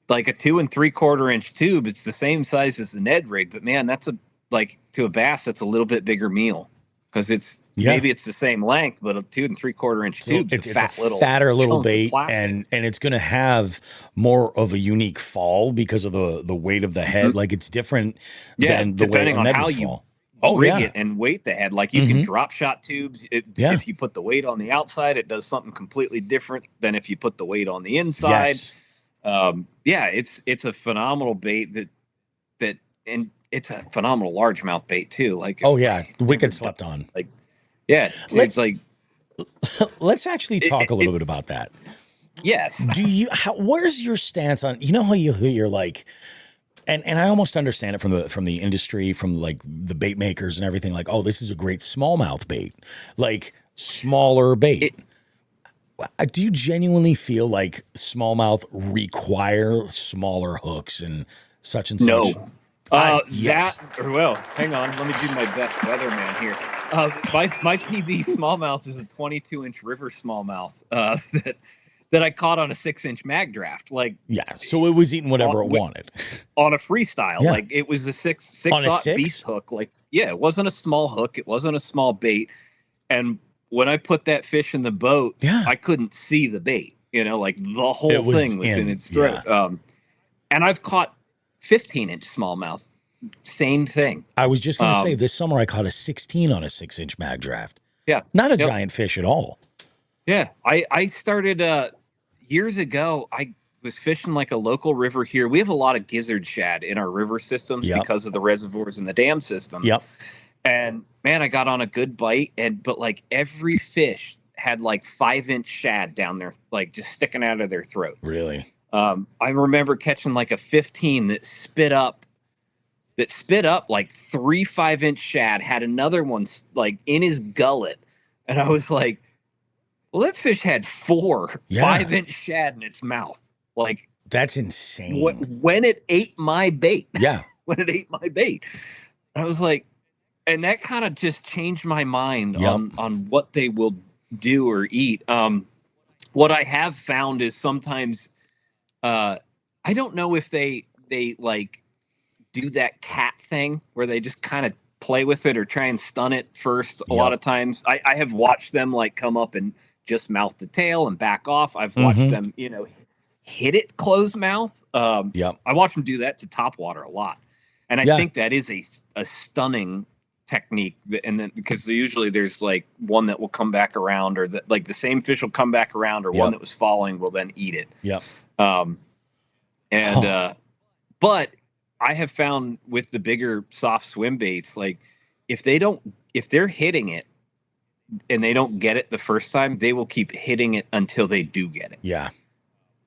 like a 2 3/4 inch tube, it's the same size as the Ned rig, but man, that's to a bass, that's a little bit bigger meal, because maybe it's the same length, but a 2 3/4 inch tube, it's a fatter little bait, and it's going to have more of a unique fall because of the weight of the head. Like it's different than the depending way on how you fall. rig it and weight the head. Like you can drop shot tubes. If you put the weight on the outside, it does something completely different than if you put the weight on the inside. Yeah, it's a phenomenal bait and it's a phenomenal largemouth bait too. Like, Oh yeah, never wicked done, slept on. like, yeah, it's Let's like, let's actually talk a little bit about that. yes. Where's your stance on, you know how you're like, and I almost understand it from the industry, from like the bait makers and everything, like, oh, this is a great smallmouth bait, like smaller bait. It, Do you genuinely feel like smallmouth require smaller hooks and such and such? no. Yes. Well, hang on. Let me do my best weatherman here. My PB smallmouth is a 22-inch river smallmouth that I caught on a 6-inch mag draft. Like, Yeah. So it was eating whatever it wanted. on a freestyle. Yeah. Like, it was a six On a aught 6? beast hook. Like, yeah, it wasn't a small hook. It wasn't a small bait. And when I put that fish in the boat, Yeah. I couldn't see the bait. Like the whole It was thing was in its throat. yeah. And I've caught 15-inch smallmouth. Same thing. I was just going to say, this summer I caught a 16 on a 6-inch mag draft. Yeah. Not a giant fish at all. Yeah. I started years ago. I was fishing like a local river here. We have a lot of gizzard shad in our river systems because of the reservoirs and the dam system. Yep. And man, I got on a good bite, but like every fish had like 5-inch shad down there, like just sticking out of their throat. Really? I remember catching like a 15 that spit up like 3 5-inch shad, had another one like in his gullet. And I was like, well, that fish had 4 5-inch shad in its mouth. Like, that's insane. When it ate my bait. Yeah. When it ate my bait. I was like, and that kind of just changed my mind on what they will do or eat. What I have found is sometimes, I don't know if they like do that cat thing where they just kind of play with it or try and stun it first. A lot of times I have watched them like come up and just mouth the tail and back off. I've watched them, hit it closed mouth. I watch them do that to topwater a lot. And I think that is a stunning technique. And then because usually there's like one that will come back around, or that like the same fish will come back around, or one that was falling will then eat it. But I have found with the bigger soft swim baits, like if they're hitting it and they don't get it the first time, they will keep hitting it until they do get it. Yeah.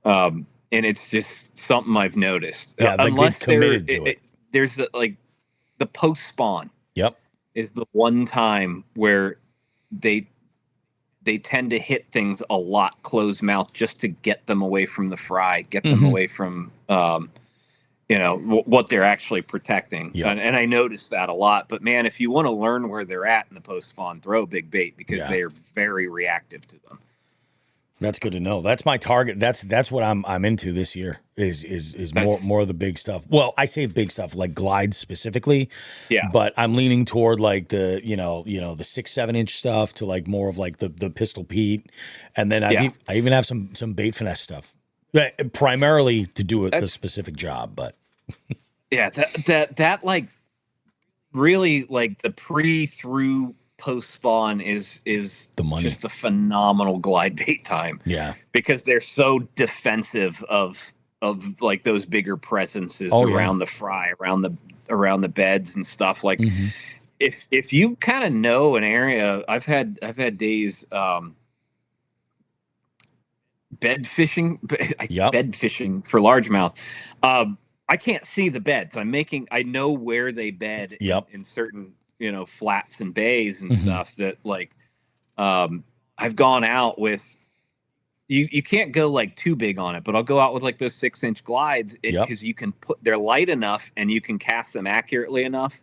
And it's just something I've noticed. Yeah, unless they've committed to it. There's like the post spawn. Yep. Is the one time where they tend to hit things a lot closed mouth just to get them away from the fry, get them away from what they're actually protecting. Yep. And I noticed that a lot. But man, if you want to learn where they're at in the post spawn, throw a big bait, because they are very reactive to them. That's good to know. That's my target. That's what I'm into this year is more of the big stuff. Well, I say big stuff like glides specifically. Yeah. But I'm leaning toward like the, the 6-7 inch stuff to like more of like the Pistol Pete. And then I even have some bait finesse stuff. Primarily to do a specific job, but yeah, that like really like the through post spawn is the money. Just a phenomenal glide bait time. Yeah, because they're so defensive of like those bigger presences around the fry, around the beds and stuff. Like if you kind of know an area, I've had days bed fishing for largemouth. I can't see the beds. I know where they bed in certain flats and bays and stuff that like I've gone out with. You can't go like too big on it, but I'll go out with like those 6-inch glides because you can they're light enough and you can cast them accurately enough,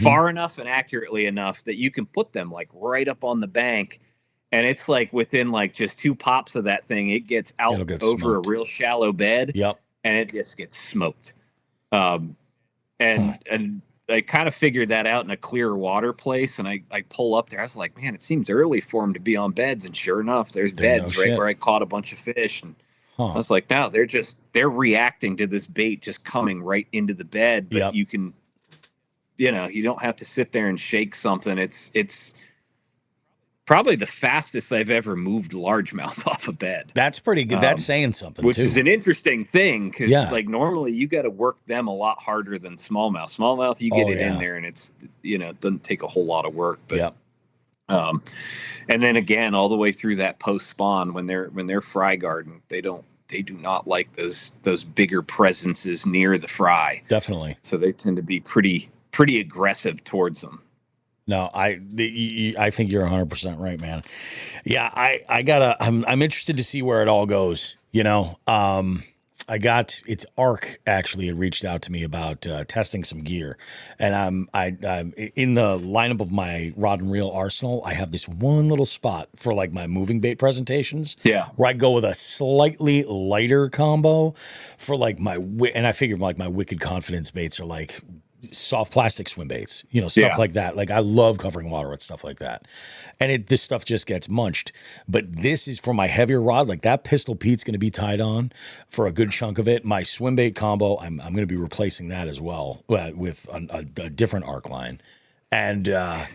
far enough and accurately enough that you can put them like right up on the bank. And it's like within like just 2 pops of that thing, it gets out over smoked. A real shallow bed. Yep. And it just gets smoked. And I kind of figured that out in a clear water place. And I pull up there. I was like, man, it seems early for them to be on beds. And sure enough, there's beds right where I caught a bunch of fish. And I was like, no, they're reacting to this bait just coming right into the bed. But you can, you don't have to sit there and shake something. It's probably the fastest I've ever moved largemouth off a bed. That's pretty good. That's saying something, which too. is an interesting thing because Yeah. like normally you got to work them a lot harder than smallmouth. Smallmouth, you get in there and it's, you know, it doesn't take a whole lot of work. But and then again, all the way through that post spawn when they're fry garden, they do not like those bigger presences near the fry. Definitely. So they tend to be pretty aggressive towards them. No, I think you're 100% right, man. Yeah, I'm interested to see where it all goes. You know, it's ARC actually had reached out to me about testing some gear, and I'm in the lineup of my rod and reel arsenal. I have this one little spot for like my moving bait presentations. Yeah, where I go with a slightly lighter combo for like and I figure like my Wicked Confidence baits are like soft plastic swim baits, you know, stuff like that. Like I love covering water with stuff like that. And this stuff just gets munched. But this is for my heavier rod. Like that Pistol Pete's going to be tied on for a good chunk of it. My swim bait combo, I'm going to be replacing that as well with a different arc line. And I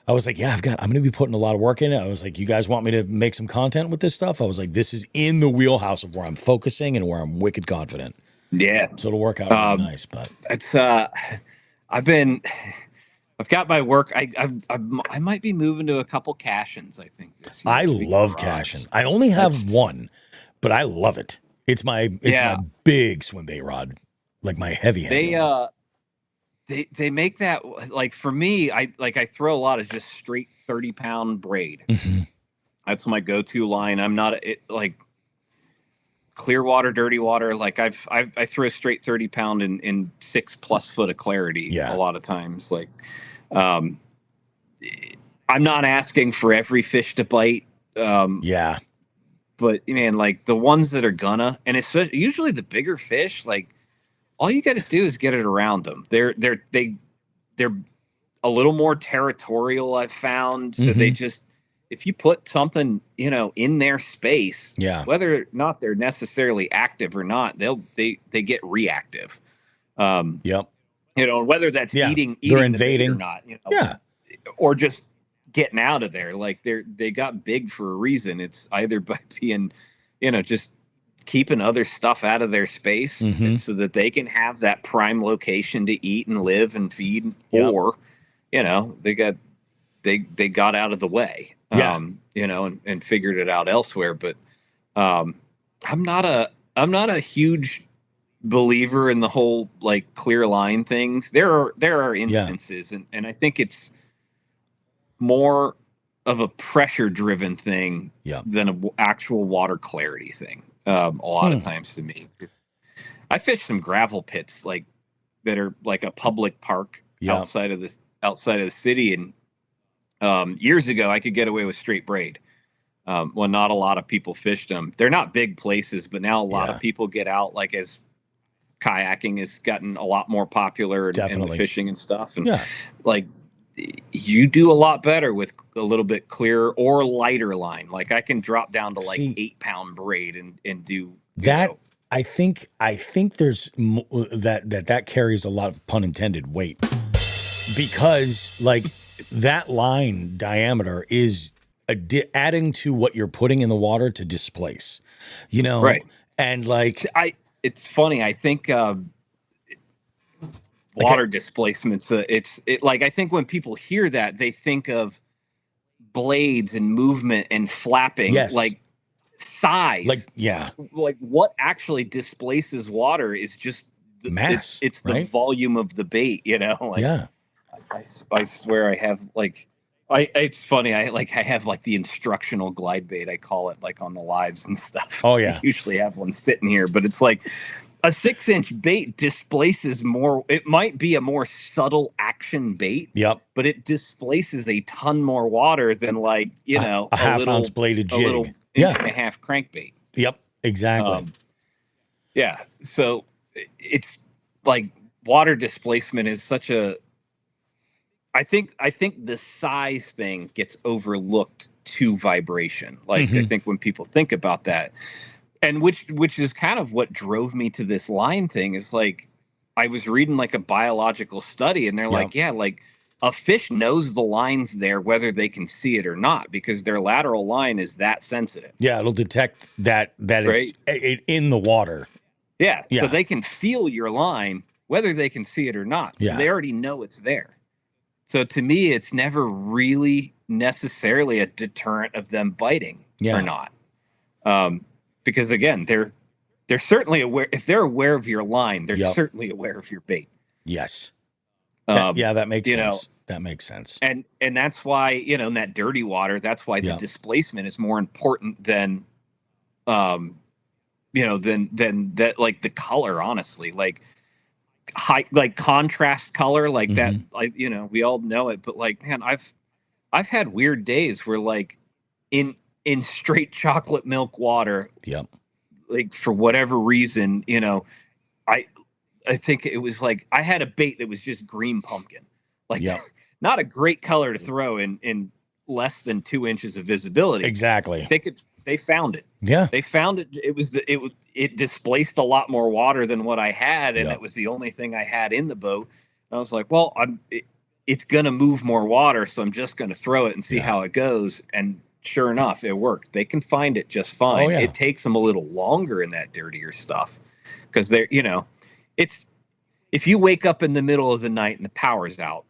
was like, I'm going to be putting a lot of work in it. I was like, you guys want me to make some content with this stuff? I was like, this is in the wheelhouse of where I'm focusing and where I'm wicked confident. Yeah. So it'll work out really nice, but it's I've got my work. I might be moving to a couple Cashins, I think, this year. I love Cashin. I only have one, but I love it. It's my big swim bait rod, like my heavy. They make that, like, for me, I throw a lot of just straight 30-pound braid. Mm-hmm. That's my go-to line. I'm not like clear water, dirty water. Like I throw straight 30-pound in 6+ foot of clarity. Yeah. A lot of times, like, I'm not asking for every fish to bite. But man, like the ones that are gonna, and it's usually the bigger fish, like all you got to do is get it around them. They're a little more territorial, I've found. So they just, if you put something, you know, in their space, whether or not they're necessarily active or not, they get reactive. You know, whether that's eating they're invading or not, you know, or just getting out of there. Like they got big for a reason. It's either by being, you know, just keeping other stuff out of their space so that they can have that prime location to eat and live and feed, or, you know, they got out of the way. You know, and figured it out elsewhere. But I'm not a huge believer in the whole like clear line things. There are instances, and I think it's more of a pressure driven thing than an actual water clarity thing. A lot of times to me, I fish some gravel pits like that are like a public park outside of the city, and years ago, I could get away with straight braid. Well, not a lot of people fished them. They're not big places, but now a lot of people get out, like as kayaking has gotten a lot more popular and the fishing and stuff. And like you do a lot better with a little bit clearer or lighter line. Like I can drop down to like 8-pound braid and do that. Know. I think there's that carries a lot of, pun intended, weight, because like that line diameter is adding to what you're putting in the water to displace, you know? Right. And like, it's funny. I think, water displacements, like, I think when people hear that, they think of blades and movement and flapping, like size, like what actually displaces water is just the mass. It's the volume of the bait, you know? Like, I swear I have like, it's funny. I have like the instructional glide bait. I call it, like on the lives and stuff. Oh yeah. I usually have one sitting here, but it's like a 6-inch bait displaces more. It might be a more subtle action bait. But it displaces a ton more water than like, you know, a half-ounce bladed jig. A little inch and a half crankbait. Exactly. So it's like water displacement is such a, I think the size thing gets overlooked to vibration. Like I think when people think about that, and which is kind of what drove me to this line thing, is like I was reading like a biological study, and they're like, like a fish knows the line's there whether they can see it or not, because their lateral line is that sensitive. Yeah, it'll detect that right? it's in the water. Yeah, so Yeah. they can feel your line whether they can see it or not. So Yeah. they already know it's there. So to me, it's never really necessarily a deterrent of them biting or not. Because again, they're certainly aware. If they're aware of your line, they're certainly aware of your bait. Yes. That makes sense. That makes sense. And that's why, in that dirty water, that's why the displacement is more important than, than that, like the color, honestly, like contrast color, like that, like, we all know it, but like, man, I've had weird days where like in straight chocolate milk water, like for whatever reason, I think it was like I had a bait that was just green pumpkin, like not a great color to throw in less than 2 inches of visibility. Exactly. They found it. Yeah. They found it. It displaced a lot more water than what I had, and it was the only thing I had in the boat. And I was like, well, it's gonna move more water, so I'm just gonna throw it and see how it goes. And sure enough, it worked. They can find it just fine. Oh, yeah. It takes them a little longer in that dirtier stuff because they're, it's, if you wake up in the middle of the night and the power's out,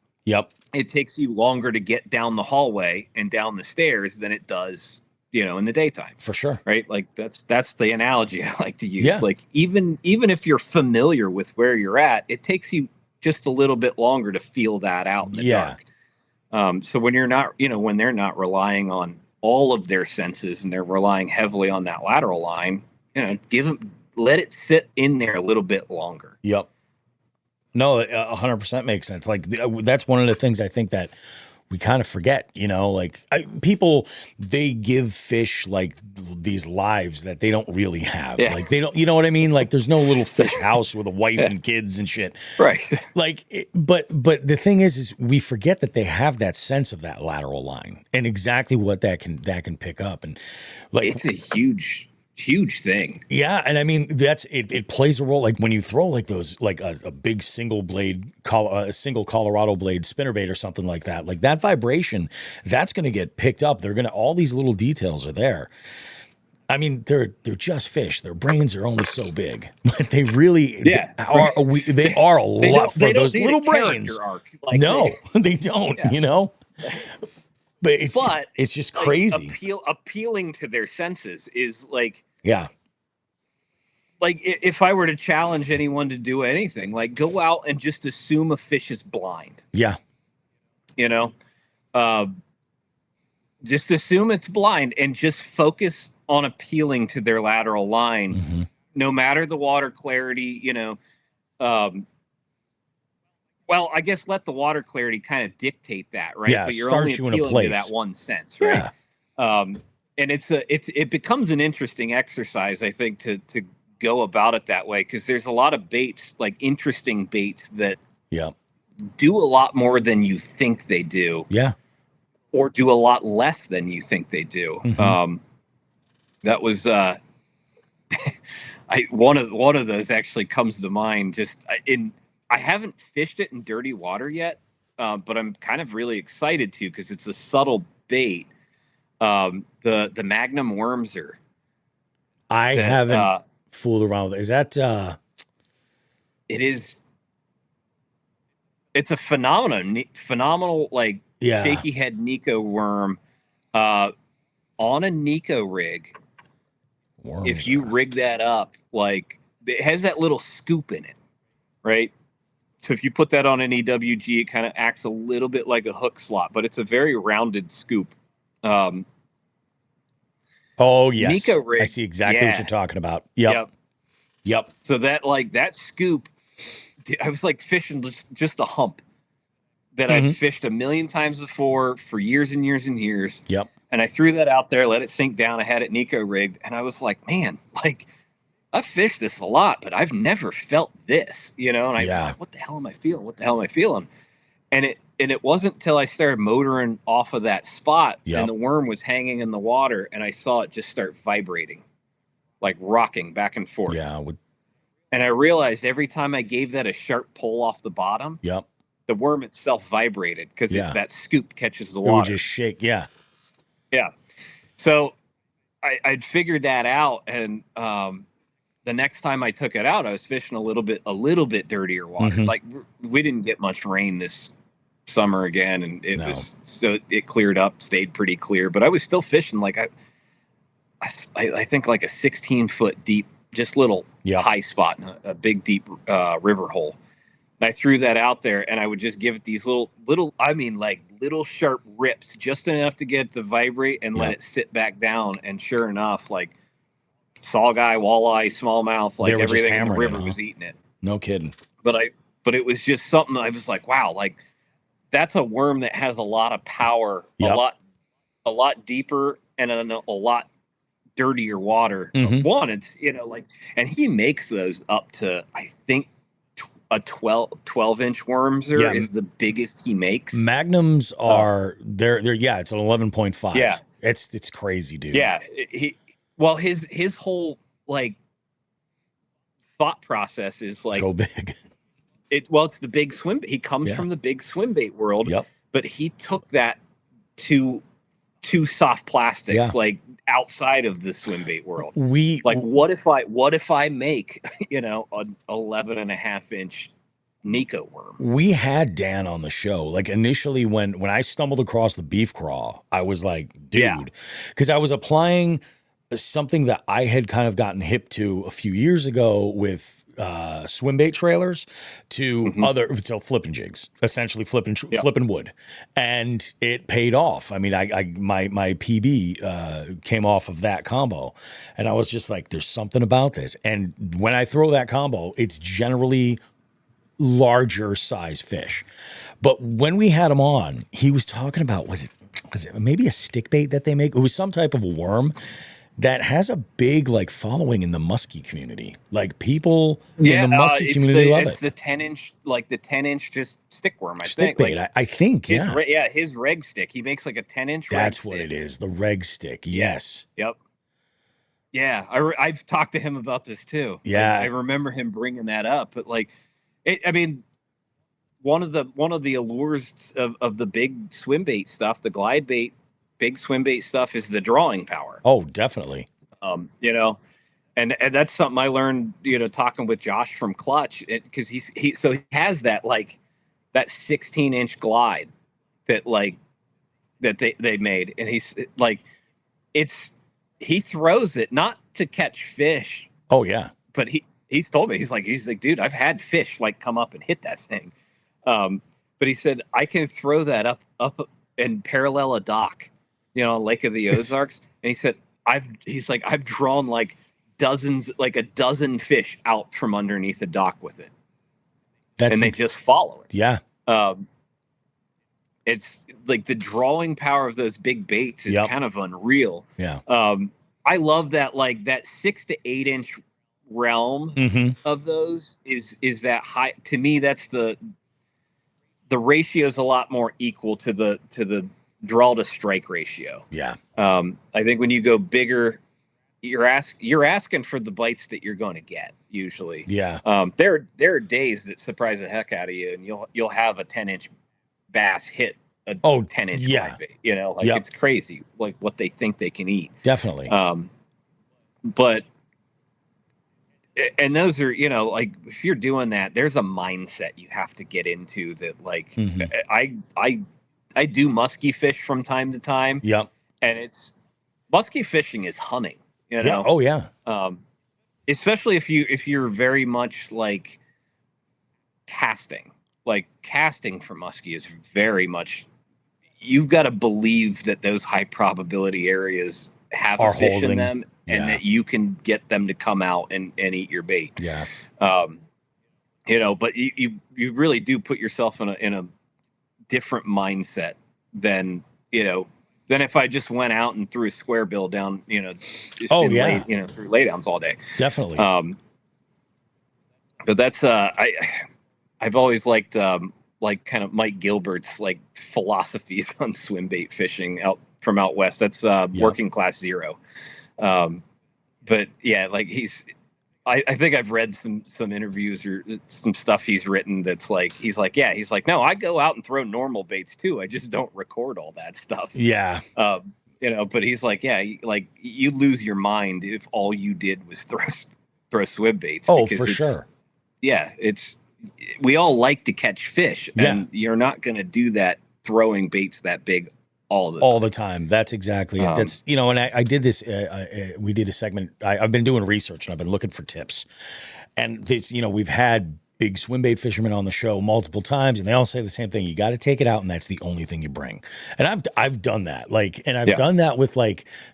it takes you longer to get down the hallway and down the stairs than it does, in the daytime. For sure. Right? Like that's the analogy I like to use. Yeah. Like even if you're familiar with where you're at, it takes you just a little bit longer to feel that out in the dark. So when you're not, when they're not relying on all of their senses and they're relying heavily on that lateral line, let it sit in there a little bit longer. Yep. No, 100% makes sense. Like that's one of the things I think that we kind of forget, like people, they give fish like these lives that they don't really have. Yeah. Like they don't, you know what I mean? Like there's no little fish house with a wife and kids and shit. Right. Like, but the thing is we forget that they have that sense of that lateral line and exactly what that can pick up. And like, it's a huge thing. Yeah. And I mean, it plays a role. Like when you throw like those, like a big single blade, a single Colorado blade spinnerbait or something like that vibration, that's going to get picked up. All these little details are there. I mean, they're just fish. Their brains are only so big, but they really are a lot for those little brains. Like no, they don't, But it's just crazy. Like appealing to their senses is like, like if I were to challenge anyone to do anything, like go out and just assume a fish is blind. Yeah. Just assume it's blind and just focus on appealing to their lateral line, no matter the water clarity, well, I guess let the water clarity kind of dictate that, right? Yeah, but you're only appealing to that one sense, right? Yeah. And it becomes an interesting exercise, I think, to go about it that way, because there's a lot of baits, like interesting baits that do a lot more than you think they do. Yeah. Or do a lot less than you think they do. That was one of those actually comes to mind. Just I haven't fished it in dirty water yet, but I'm kind of really excited to, because it's a subtle bait. The Magnum Wormser. I haven't fooled around with it. Is that it is. It's a phenomenal like shaky head Nico worm on a Nico rig. Worms if you rig that up, like it has that little scoop in it, right? So if you put that on an EWG, it kind of acts a little bit like a hook slot, but it's a very rounded scoop. Oh yes, Nico rig. I see exactly what you're talking about. Yep. So that scoop, I was like fishing just a hump that I'd fished a million times before for years and years and years. Yep. And I threw that out there, let it sink down. I had it Nico rigged, and I was like, man, like I've fished this a lot, but I've never felt this, And I was like, what the hell am I feeling? What the hell am I feeling? And it wasn't until I started motoring off of that spot and the worm was hanging in the water, and I saw it just start vibrating, like rocking back and forth. Yeah. And I realized every time I gave that a sharp pull off the bottom, the worm itself vibrated because that scoop catches the water. It would just shake. Yeah. Yeah. So I'd figured that out, and the next time I took it out, I was fishing a little bit dirtier water. Mm-hmm. Like we didn't get much rain this summer again, and it cleared up, stayed pretty clear. But I was still fishing like I think like a 16-foot deep, just little high spot in a big deep river hole. And I threw that out there, and I would just give it these little, I mean, like little sharp rips, just enough to get it to vibrate and let it sit back down. And sure enough, like saugeye, walleye, smallmouth, like everything in the river was eating it. No kidding. But it was just something I was like, wow, like that's a worm that has a lot of power, a lot deeper and in a lot dirtier water. Mm-hmm. One, it's, like, and he makes those up to, I think, a 12-inch worms is the biggest he makes. Magnums are they're it's an 11.5. Yeah. It's crazy, dude. Yeah. His whole like thought process is like go big. It's the big swim. He comes from the big swim bait world, but he took that to soft plastics, like outside of the swim bait world. What if I make, an 11.5-inch Nico worm? We had Dan on the show. Like initially when I stumbled across the beef craw, I was like, dude, because I was applying something that I had kind of gotten hip to a few years ago with swim bait trailers to flipping jigs, essentially flipping wood, and it paid off. I mean, my PB came off of that combo, and I was just like, there's something about this. And when I throw that combo, it's generally larger size fish. But when we had him on, he was talking about was it maybe a stick bait that they make? It was some type of a worm that has a big like following in the muskie community. Like people in the muskie community love it. It's the 10-inch just stick worm. Stick bait. I think. His reg stick. He makes like a 10-inch. That's what it is. The reg stick. Yes. Yep. Yeah, I've talked to him about this too. Yeah, I remember him bringing that up. But like, one of the allures of the big swim bait stuff, the glide bait. Big swim bait stuff is the drawing power. Oh, definitely. And that's something I learned, talking with Josh from Clutch, because he has that like that 16-inch glide that they made, and he's like, he throws it not to catch fish. Oh yeah. But he's told me, he's like, dude, I've had fish like come up and hit that thing. But he said, I can throw that up and parallel a dock, Lake of the Ozarks. And he said, I've drawn like a dozen fish out from underneath a dock with it. And they just follow it. Yeah. It's like the drawing power of those big baits is kind of unreal. Yeah. I love that, like that 6 to 8 inch realm of those is that high. To me, that's the ratio is a lot more equal to the draw to strike ratio. Yeah. I think when you go bigger, you're asking for the bites that you're going to get usually. Yeah. There are days that surprise the heck out of you, and you'll have a 10-inch bass hit a 10-inch glide bait. It's crazy, like what they think they can eat. Definitely. But and those are, like if you're doing that, there's a mindset you have to get into that. Like I do musky fish from time to time. Yep. And it's musky fishing is hunting, Yeah. Oh yeah. Especially if you're very much like casting. Like casting for muskie is very much, you've got to believe that those high probability areas have a fish in them, and that you can get them to come out and eat your bait. Yeah. But you really do put yourself in a different mindset than if I just went out and threw a square bill down, through laydowns all day. Definitely. But that's I've always liked kind of Mike Gilbert's like philosophies on swim bait fishing out west. That's Working Class Zero. But yeah, like I think I've read some interviews or some stuff he's written that's like he's like no, I go out and throw normal baits too. I just don't record all that stuff. Yeah. But he's like, yeah, like you lose your mind if all you did was throw swim baits. Oh, for sure. Yeah, we all like to catch fish, and you're not going to do that throwing baits that big all the time. That's exactly it. That's, and I did this, we did a segment. I've been doing research and I've been looking for tips, and this, we've had big swim bait fishermen on the show multiple times, and they all say the same thing. You got to take it out, and that's the only thing you bring. And I've done that. I've done that with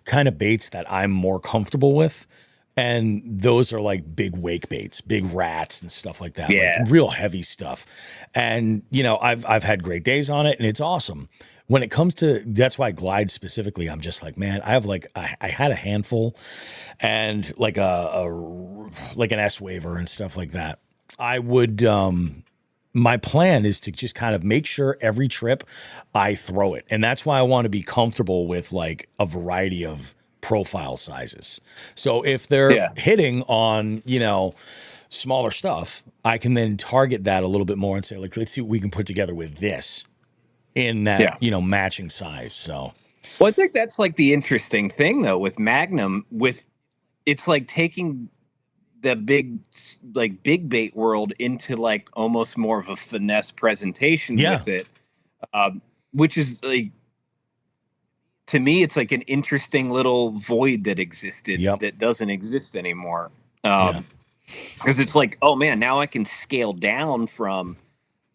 kind of baits that I'm more comfortable with. And those are like big wake baits, big rats and stuff like that. Yeah. Like real heavy stuff. And, I've had great days on it, and it's awesome. When it comes to, that's why glide specifically, I'm just like, man, I have I had a handful and like an S waiver and stuff like that. I would, my plan is to just kind of make sure every trip I throw it. And that's why I want to be comfortable with like a variety of profile sizes. So if they're hitting on, smaller stuff, I can then target that a little bit more and say, like, let's see what we can put together with this in that, matching size. So, well, I think that's like the interesting thing though, with Magnum, it's like taking the big bait world into like almost more of a finesse presentation with it. Which is like, to me, it's like an interesting little void that existed that doesn't exist anymore. Because it's like, oh man, now I can scale down from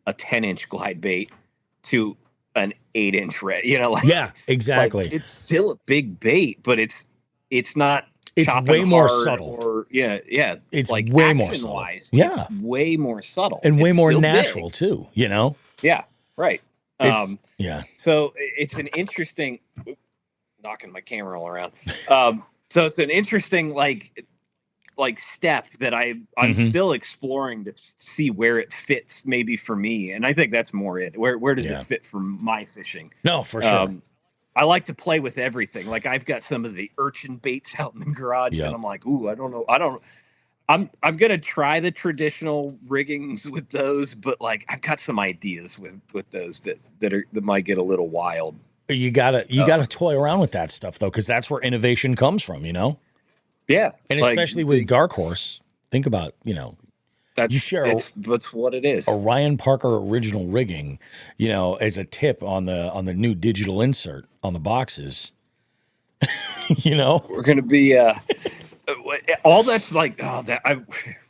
a 10-inch glide bait to an 8-inch red. Exactly. Like, it's still a big bait, but it's not. It's way more subtle. Or it's like way more subtle. Wise, it's way more subtle and way it's more natural big. Too. Yeah, right. So it's an interesting. Knocking my camera all around. So it's an interesting step that I'm still exploring to see where it fits maybe for me. And I think that's more it. Where does it fit for my fishing? No, for sure. I like to play with everything. Like I've got some of the urchin baits out in the garage and I'm like, ooh, I don't know. I'm going to try the traditional riggings with those, but like I've got some ideas with those that might get a little wild. You gotta toy around with that stuff though, because that's where innovation comes from, Yeah, and especially with Dark Horse. Think about that's what it is. A Ryan Parker original rigging, as a tip on the new digital insert on the boxes. We're gonna be all that's like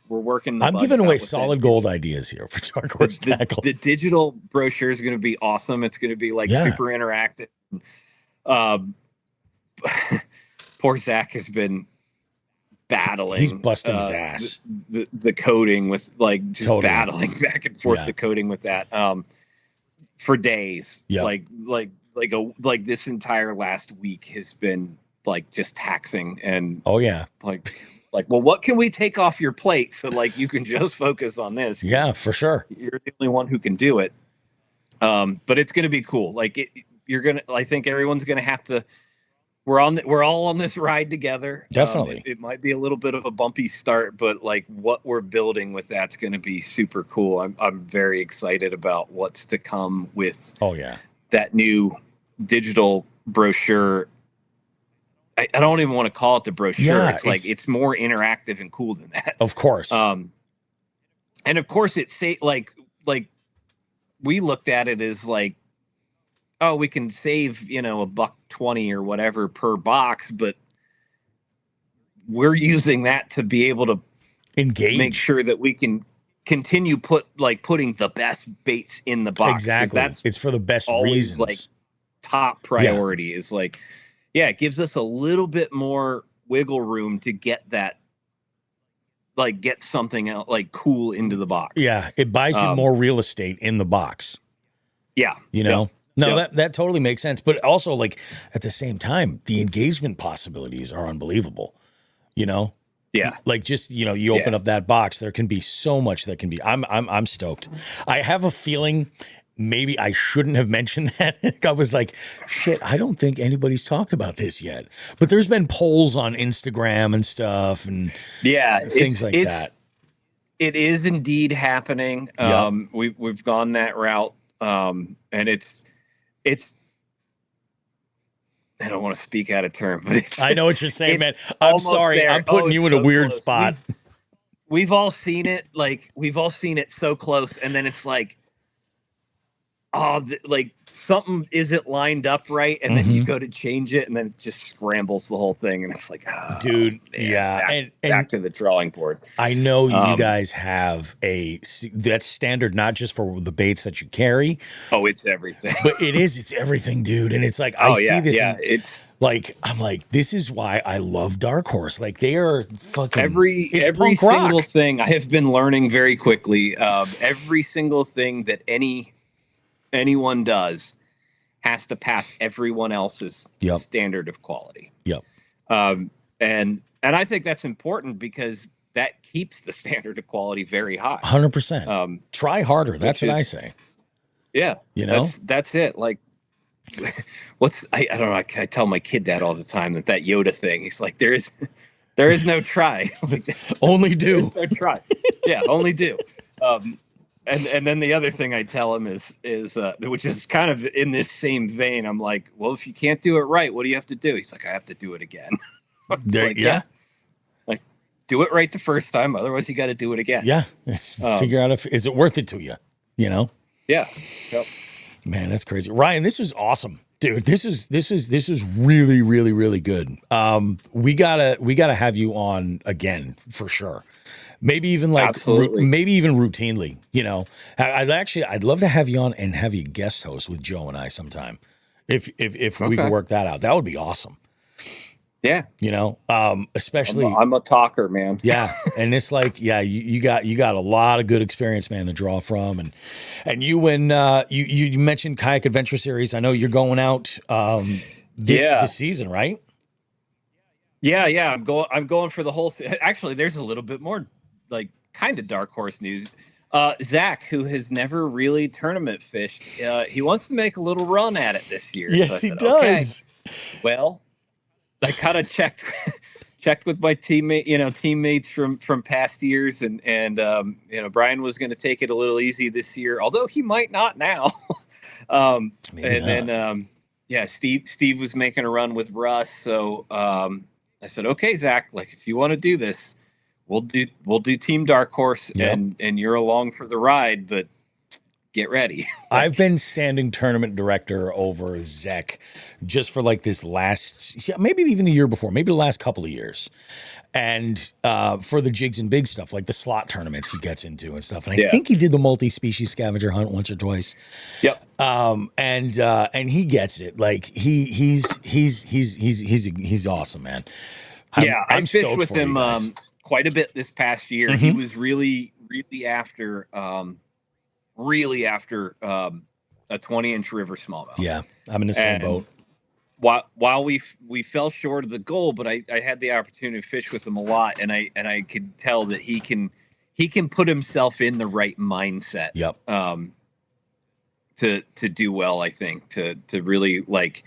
we're working. I'm giving away solid gold ideas here for Dark Horse Tackle. The digital brochure is going to be awesome. It's going to be super interactive. Poor Zach has been battling. He's busting his ass. The coding with battling back and forth the coding with that for days. Yeah. Like this entire last week has been just taxing and well, what can we take off your plate so you can just focus on this? Yeah, for sure. You're the only one who can do it. But it's going to be cool. I think everyone's going to have to, we're all on this ride together. Definitely. It might be a little bit of a bumpy start, but what we're building with that's going to be super cool. I'm very excited about what's to come with that new digital brochure. I don't even want to call it the brochure. Yeah, it's more interactive and cool than that. Of course. And of course it's we looked at it as oh, we can save, $120 or whatever per box, but we're using that to be able to engage, make sure that we can continue putting the best baits in the box. Exactly. It's for the best reasons. Top priority is it gives us a little bit more wiggle room to get that, get something out cool into the box. Yeah. It buys you more real estate in the box. Yeah. That totally makes sense. But also at the same time, the engagement possibilities are unbelievable, Yeah. You open up that box, there can be so much that can be, I'm stoked. I have a feeling maybe I shouldn't have mentioned that. I was like, shit, I don't think anybody's talked about this yet. But there's been polls on Instagram and stuff and things like that. It is indeed happening. Yep. We've gone that route. And it's I don't want to speak out of turn, but I know what you're saying, man. I'm sorry. There. I'm putting you in a weird spot. We've all seen it. Like, we've all seen it so close. And then it's like, like something isn't lined up right. And then you go to change it and then it just scrambles the whole thing. And it's like, dude, man, back to the drawing board. I know you guys have that's standard, not just for the baits that you carry. Oh, it's everything. But it's everything, dude. And it's like, I see this. Yeah, it's like, I'm like, this is why I love Dark Horse. Like, they are fucking every single thing I have been learning very quickly. Every single thing that anyone does has to pass everyone else's standard of quality. Yep. And I think that's important because that keeps the standard of quality very high. 100%. Try harder. That's what I say. Yeah. You know, that's it. Like, I don't know. I tell my kid that all the time, that Yoda thing. He's like, there is no try. Only do. There's no try. Yeah. Only do. And then the other thing I tell him is which is kind of in this same vein. I'm like, well, if you can't do it right, what do you have to do? He's like, I have to do it again. Like, do it right the first time. Otherwise, you got to do it again. Yeah. Figure out is it worth it to you? You know? Yeah. Yep. Man, that's crazy. Ryan, this was awesome. Dude, this is really, really, really good. We gotta have you on again for sure. Maybe even maybe even routinely, you know. I'd love to have you on and have you guest host with Joe and I sometime. If we could work that out, that would be awesome. Yeah. You know, especially I'm a talker, man. Yeah. And it's like, you got a lot of good experience, man, to draw from. And you you mentioned Kayak Adventure Series. I know you're going out this season, right? Yeah. I'm going for the whole actually, there's a little bit more like kind of Dark Horse news. Zach, who has never really tournament fished, he wants to make a little run at it this year. Yes, so he does. Okay. Well, I kind of checked with my teammates from past years, and Brian was going to take it a little easy this year, although he might not now. Then Steve was making a run with Russ, so I said, okay, Zach, like, if you want to do this, we'll do Team Dark Horse, and you're along for the ride, but get ready. I've been standing tournament director over Zach just for like this maybe even the year before, maybe the last couple of years. And for the jigs and big stuff, like the slot tournaments he gets into and stuff. And I think he did the multi-species scavenger hunt once or twice. Yep. And he gets it. Like he's awesome, man. I fished with him quite a bit this past year. He was really, really after a 20-inch river smallmouth. Yeah, I'm in the same boat. While we fell short of the goal, but I had the opportunity to fish with him a lot, and I could tell that he can put himself in the right mindset. Yep. To do well, I think to really like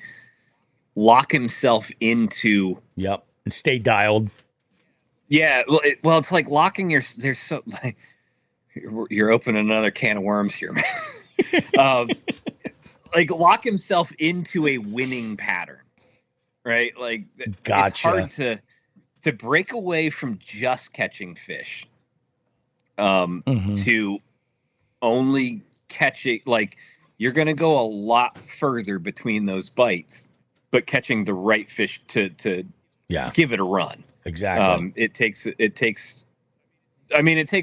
lock himself into. Yep. And stay dialed. Yeah. Well, it's like locking there's so like. You're opening another can of worms here, man. Like lock himself into a winning pattern, right? Like gotcha. It's hard to break away from just catching fish, to only catching. Like, you're going to go a lot further between those bites, but catching the right fish to give it a run. Exactly. It takes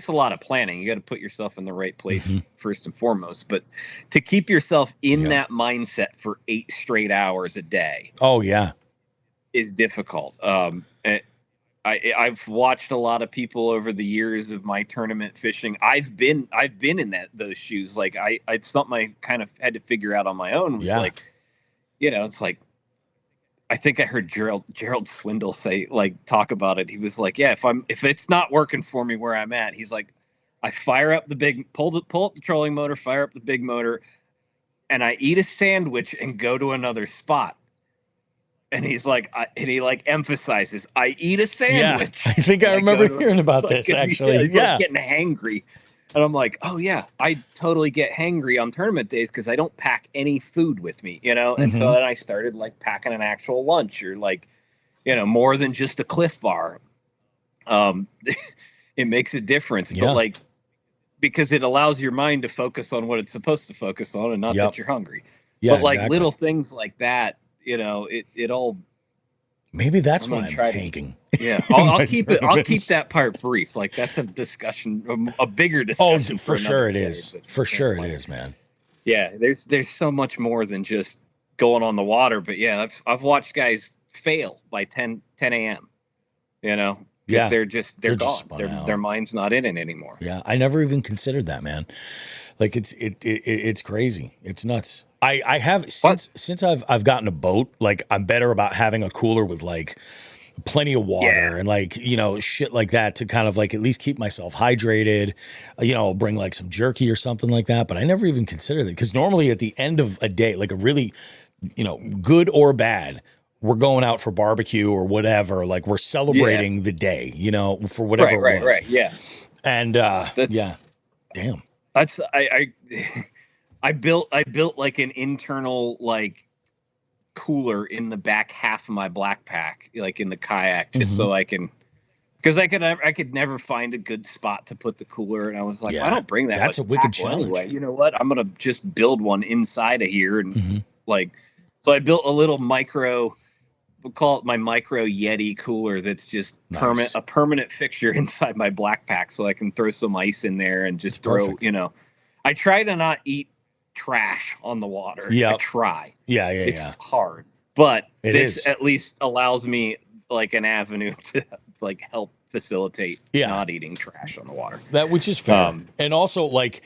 a lot of planning. You got to put yourself in the right place first and foremost, but to keep yourself in that mindset for 8 straight hours a day. Oh yeah. Is difficult. I've watched a lot of people over the years of my tournament fishing. I've been in those shoes. Like it's something I kind of had to figure out on my own. Was like, it's like, I think I heard Gerald Swindle talk about it. He was like, yeah, if it's not working for me where I'm at, he's like, I fire up the pull up the trolling motor, fire up the big motor, and I eat a sandwich and go to another spot. And he's like, and he like emphasizes, I eat a sandwich. Yeah, I think I remember hearing about this actually. He's like getting hangry. And I'm like, oh yeah, I totally get hangry on tournament days because I don't pack any food with me, you know? And so then I started like packing an actual lunch or like, you know, more than just a Cliff Bar. It makes a difference, but like, because it allows your mind to focus on what it's supposed to focus on and not that you're hungry. Yeah, but like little things like that, you know, it all. Maybe that's why I'm tanking. Yeah, I'll keep it. I'll keep that part brief. Like that's a discussion, a bigger discussion. Oh, for sure it is. For sure it is, man. Yeah, there's so much more than just going on the water. But yeah, I've watched guys fail by 10 a.m. You know, because they're gone. Their mind's not in it anymore. Yeah, I never even considered that, man. Like it's crazy. It's nuts. I have since I've gotten a boat, like I'm better about having a cooler with like plenty of water and like, you know, shit like that to kind of like at least keep myself hydrated, you know, bring like some jerky or something like that. But I never even considered it because normally at the end of a day, like a really, you know, good or bad, we're going out for barbecue or whatever. Like we're celebrating the day, you know, for whatever it was. Right. Yeah. And damn. That's I built like an internal like cooler in the back half of my black pack, like in the kayak, just so I can, because I could never find a good spot to put the cooler, and I was like, I don't bring that. That's a wicked challenge. Anyway, you know what? I'm gonna just build one inside of here, and like, so I built a little micro. We'll call it my micro Yeti cooler. That's just a permanent fixture inside my black pack, so I can throw some ice in there and just throw. You know, I try to not eat trash on the water. I try. It's hard, but this at least allows me like an avenue to like help facilitate not eating trash on the water. That, which is fair. And also like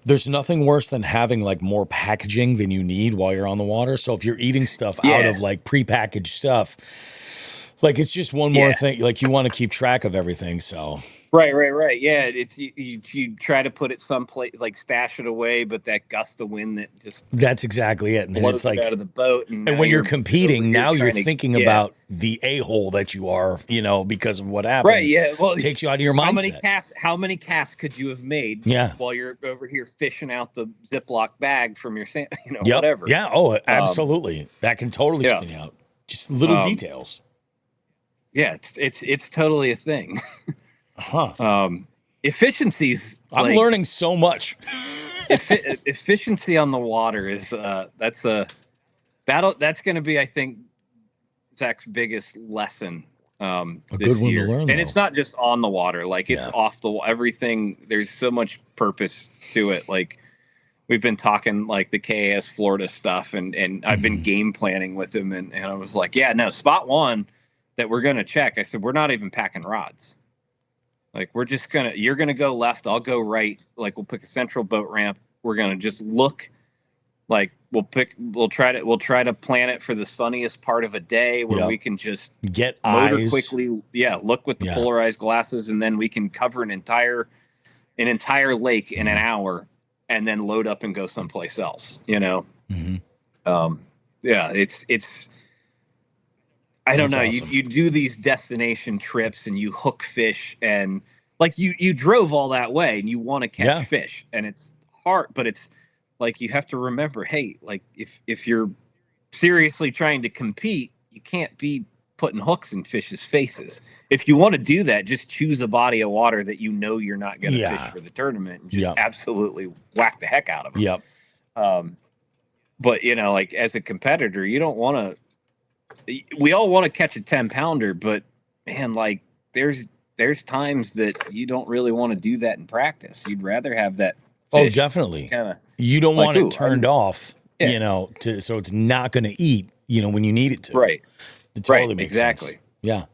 there's nothing worse than having like more packaging than you need while you're on the water. So if you're eating stuff out of like prepackaged stuff, like it's just one more thing. Like you want to keep track of everything. So Right. Yeah, it's you try to put it someplace, like stash it away, but that gust of wind that just—that's exactly it. And then it's like out of the boat. And when you're competing, now you're thinking about the a-hole that you are, you know, because of what happened. Right. Yeah. Well, it takes you out of your mindset. How many casts could you have made? While you're over here fishing out the Ziploc bag from your sand, you know, whatever. Yeah. Oh, absolutely. That can totally spin you out. Just little details. Yeah, it's totally a thing. Efficiencies. I'm learning so much. Efficiency on the water is that's going to be, I think, Zach's biggest lesson this year. To learn, and it's not just on the water, like it's off the everything. There's so much purpose to it. Like we've been talking like the KAS Florida stuff, and I've been game planning with him, and I was like, spot one that we're gonna check. I said, we're not even packing rods. Like you're gonna go left, I'll go right. Like we'll pick a central boat ramp. We're gonna just look. Like we'll try to plan it for the sunniest part of a day where we can just get motor eyes quickly. Yeah, look with the polarized glasses, and then we can cover an entire lake in an hour, and then load up and go someplace else. You know. It's. I don't know. Awesome. You do these destination trips and you hook fish, and like you drove all that way and you want to catch fish, and it's hard, but it's like you have to remember, hey, like if you're seriously trying to compete, you can't be putting hooks in fish's faces. If you want to do that, just choose a body of water that you know you're not going to fish for the tournament, and just absolutely whack the heck out of them. But you know, like as a competitor, you don't want to. We all want to catch a 10-pounder, but man, like there's times that you don't really want to do that in practice. You'd rather have that fish. Oh, definitely. You don't want it turned off, you know, so it's not going to eat, you know, when you need it to. Right. It totally makes sense. Yeah.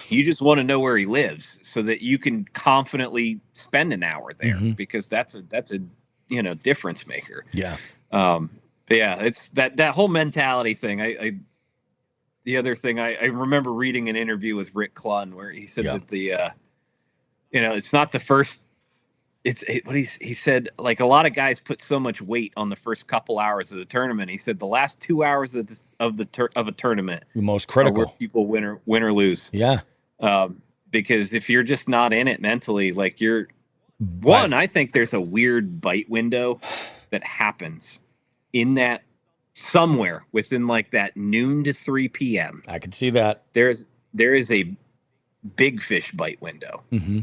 You just want to know where he lives so that you can confidently spend an hour there, because that's a you know, difference maker. Yeah. But yeah, it's that whole mentality thing. The other thing, I remember reading an interview with Rick Clunn where he said that the, you know, it's not the first what he said, like a lot of guys put so much weight on the first couple hours of the tournament. He said the last 2 hours of a tournament, The most are where critical. people win or lose. Yeah. Because if you're just not in it mentally, like I think there's a weird bite window that happens in that somewhere within like that noon to 3 p.m. I could see that. There is a big fish bite window. Mm-hmm.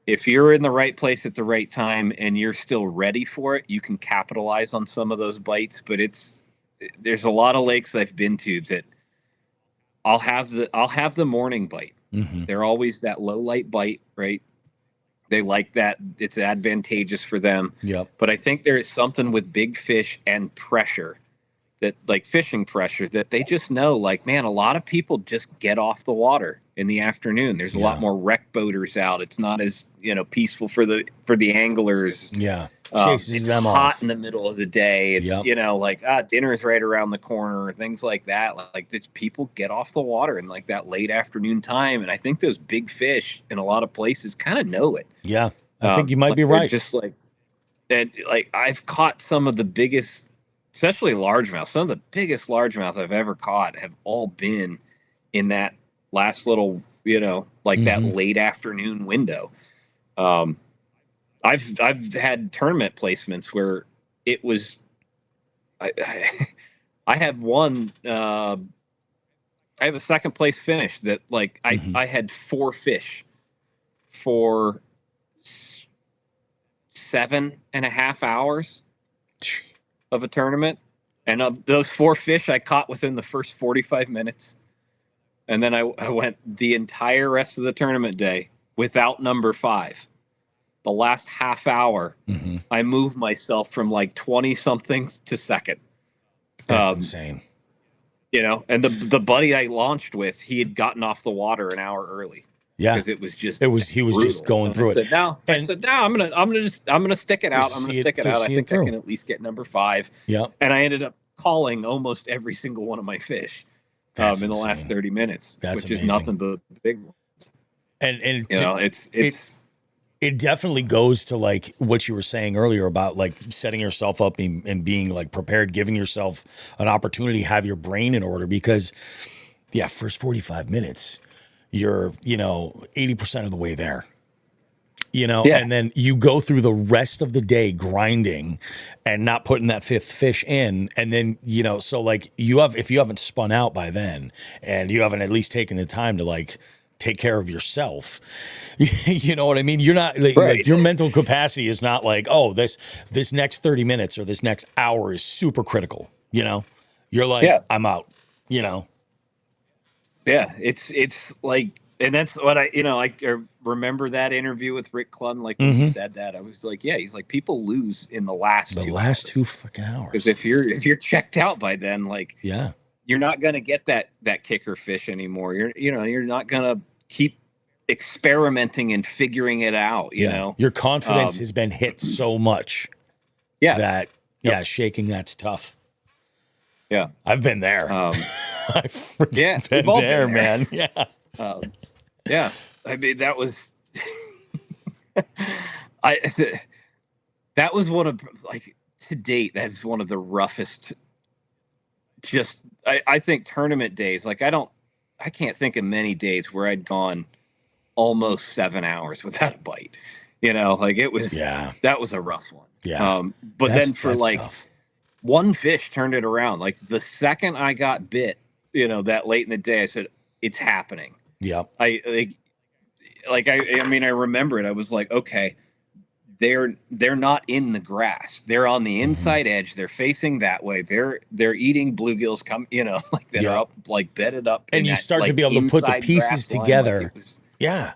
If you're in the right place at the right time and you're still ready for it, you can capitalize on some of those bites. But there's a lot of lakes I've been to that I'll have the morning bite. Mm-hmm. They're always that low light bite, right? They like that. It's advantageous for them. Yep. But I think there is something with big fish and pressure, that like fishing pressure, that they just know, like, man, a lot of people just get off the water in the afternoon. There's a lot more wreck boaters out. It's not as, peaceful for the anglers. Yeah. It's them hot off. in the middle of the day. It's, dinner's right around the corner, things like that. Like people get off the water in like that late afternoon time. And I think those big fish in a lot of places kind of know it. Yeah. I think you might be right. Just like, and like I've caught some of the biggest, especially largemouth, some of the biggest largemouth I've ever caught have all been in that last little, that late afternoon window. I've had tournament placements where it was, I had one, I have a second place finish that like I had 4 fish for 7.5 hours of a tournament. And of those 4 fish I caught within the first 45 minutes. And then I went the entire rest of the tournament day without number 5. The last half hour, I moved myself from like 20 something to second. That's insane. And the buddy I launched with, he had gotten off the water an hour early. Yeah. Because he was brutal. Just going through it. I said, I'm gonna stick it out. I'm gonna stick it out. I think I can at least get number 5. Yeah. And I ended up calling almost every single one of my fish in the last 30 minutes, which is nothing but big ones. And it It definitely goes to like what you were saying earlier about like setting yourself up and being like prepared, giving yourself an opportunity to have your brain in order, because first 45 minutes, you're, 80% of the way there, and then you go through the rest of the day grinding and not putting that 5th fish in. And then, so like if you haven't spun out by then and you haven't at least taken the time to like take care of yourself, you know what I mean? You're not like your mental capacity is not like, oh, this next 30 minutes or this next hour is super critical. You're like, I'm out, Yeah. It's like, and that's what I remember that interview with Rick Clunn. Like when he said that, I was like, he's like, people lose in the last 2 fucking hours. Because if you're checked out by then, like, you're not going to get that kicker fish anymore. You're not going to keep experimenting and figuring it out, you know. Your confidence has been hit so much that shaking that's tough. Yeah. I've been there. I've been there, man. Yeah. I mean, that was that was one of, like, to date, that's one of the roughest, just I think tournament days. Like I can't think of many days where I'd gone almost 7 hours without a bite. Like it was that was a rough one. Yeah. But then for like tough. One fish turned it around. Like the second I got bit, that late in the day, I said, it's happening. Yep. I remember it. I was like, okay, they're not in the grass. They're on the inside edge. They're facing that way. They're eating bluegills that are up, like bedded up. And you start to be able to put the pieces together. Yeah.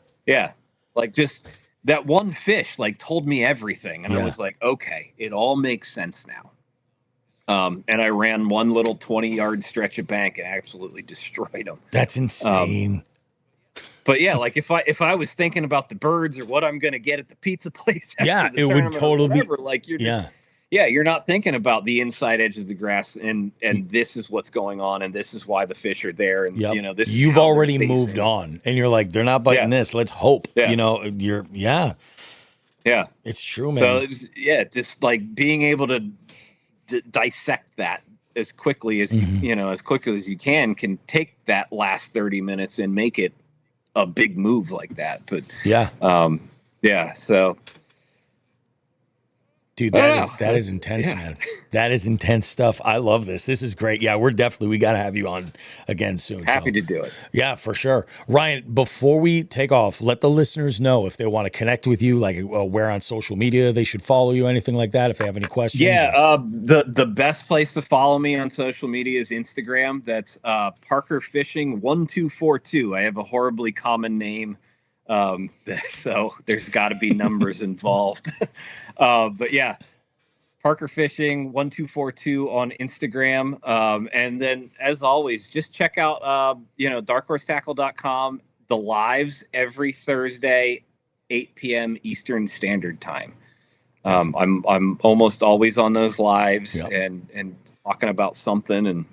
Like just that one fish like told me everything. And I was like, okay, it all makes sense now. And I ran one little 20-yard stretch of bank and absolutely destroyed them. That's insane. But like if I was thinking about the birds or what I'm going to get at the pizza place, it would totally be like you're just, you're not thinking about the inside edge of the grass and this is what's going on and this is why the fish are there and this is you've how already they're moved facing. on and you're like, they're not biting this. Let's hope. Yeah. You're Yeah. It's true, man. So it was, yeah, just like being able to dissect that as quickly as as quickly as you can take that last 30 minutes and make it a big move like that. But yeah. Yeah. So, dude, that is intense, man. That is intense stuff. I love this. This is great. Yeah, we got to have you on again soon. Happy to do it. Yeah, for sure. Ryan, before we take off, let the listeners know if they want to connect with you, like where on social media they should follow you, anything like that, if they have any questions. Yeah, the best place to follow me on social media is Instagram. That's Parker Fishing 1242. I have a horribly common name. So there's got to be numbers involved. But yeah, Parker Fishing 1242 on Instagram. And then as always, just check out, darkhorsetackle.com, the lives every Thursday, 8 p.m. Eastern Standard Time. I'm almost always on those lives and talking about something, and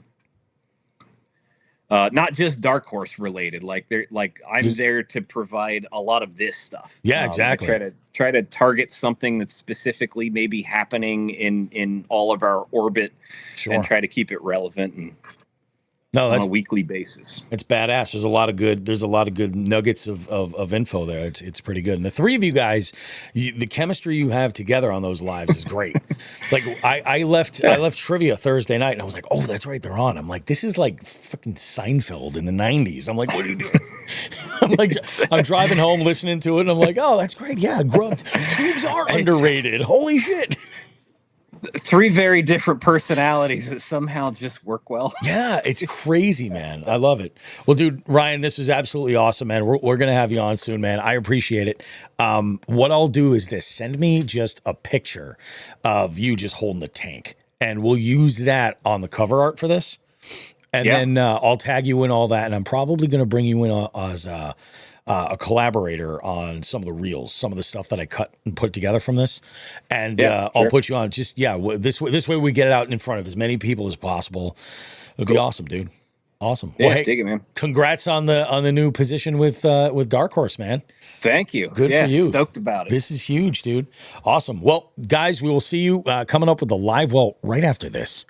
not just Dark Horse related. I'm there to provide a lot of this stuff. Yeah, exactly. I try to target something that's specifically maybe happening in all of our orbit, and try to keep it relevant and on a weekly basis. It's badass. There's a lot of good nuggets of info there. It's pretty good. And the three of you guys, the chemistry you have together on those lives is great. Like I left trivia Thursday night and I was like, oh, that's right, they're on. I'm like, this is like fucking Seinfeld in the 90s. I'm like, what are you doing? I'm driving home listening to it and I'm like, oh, that's great. Yeah, Grub tubes are underrated. Holy shit. Three very different personalities that somehow just work well. Yeah, it's crazy, man. I love it. Well, dude, Ryan, this is absolutely awesome, man. We're going to have you on soon, man. I appreciate it. What I'll do is this. Send me just a picture of you just holding the tank, and we'll use that on the cover art for this. And then I'll tag you in all that, and I'm probably going to bring you in as a collaborator on some of the reels, some of the stuff that I cut and put together from this. And I'll put you on this way we get it out in front of as many people as possible. It'd be awesome, dude. Awesome. Yeah, well, hey, dig it, man. Congrats on the new position with Dark Horse, man. Thank you. Good for you. Stoked about it. This is huge, dude. Awesome. Well, guys, we will see you coming up with the live well right after this.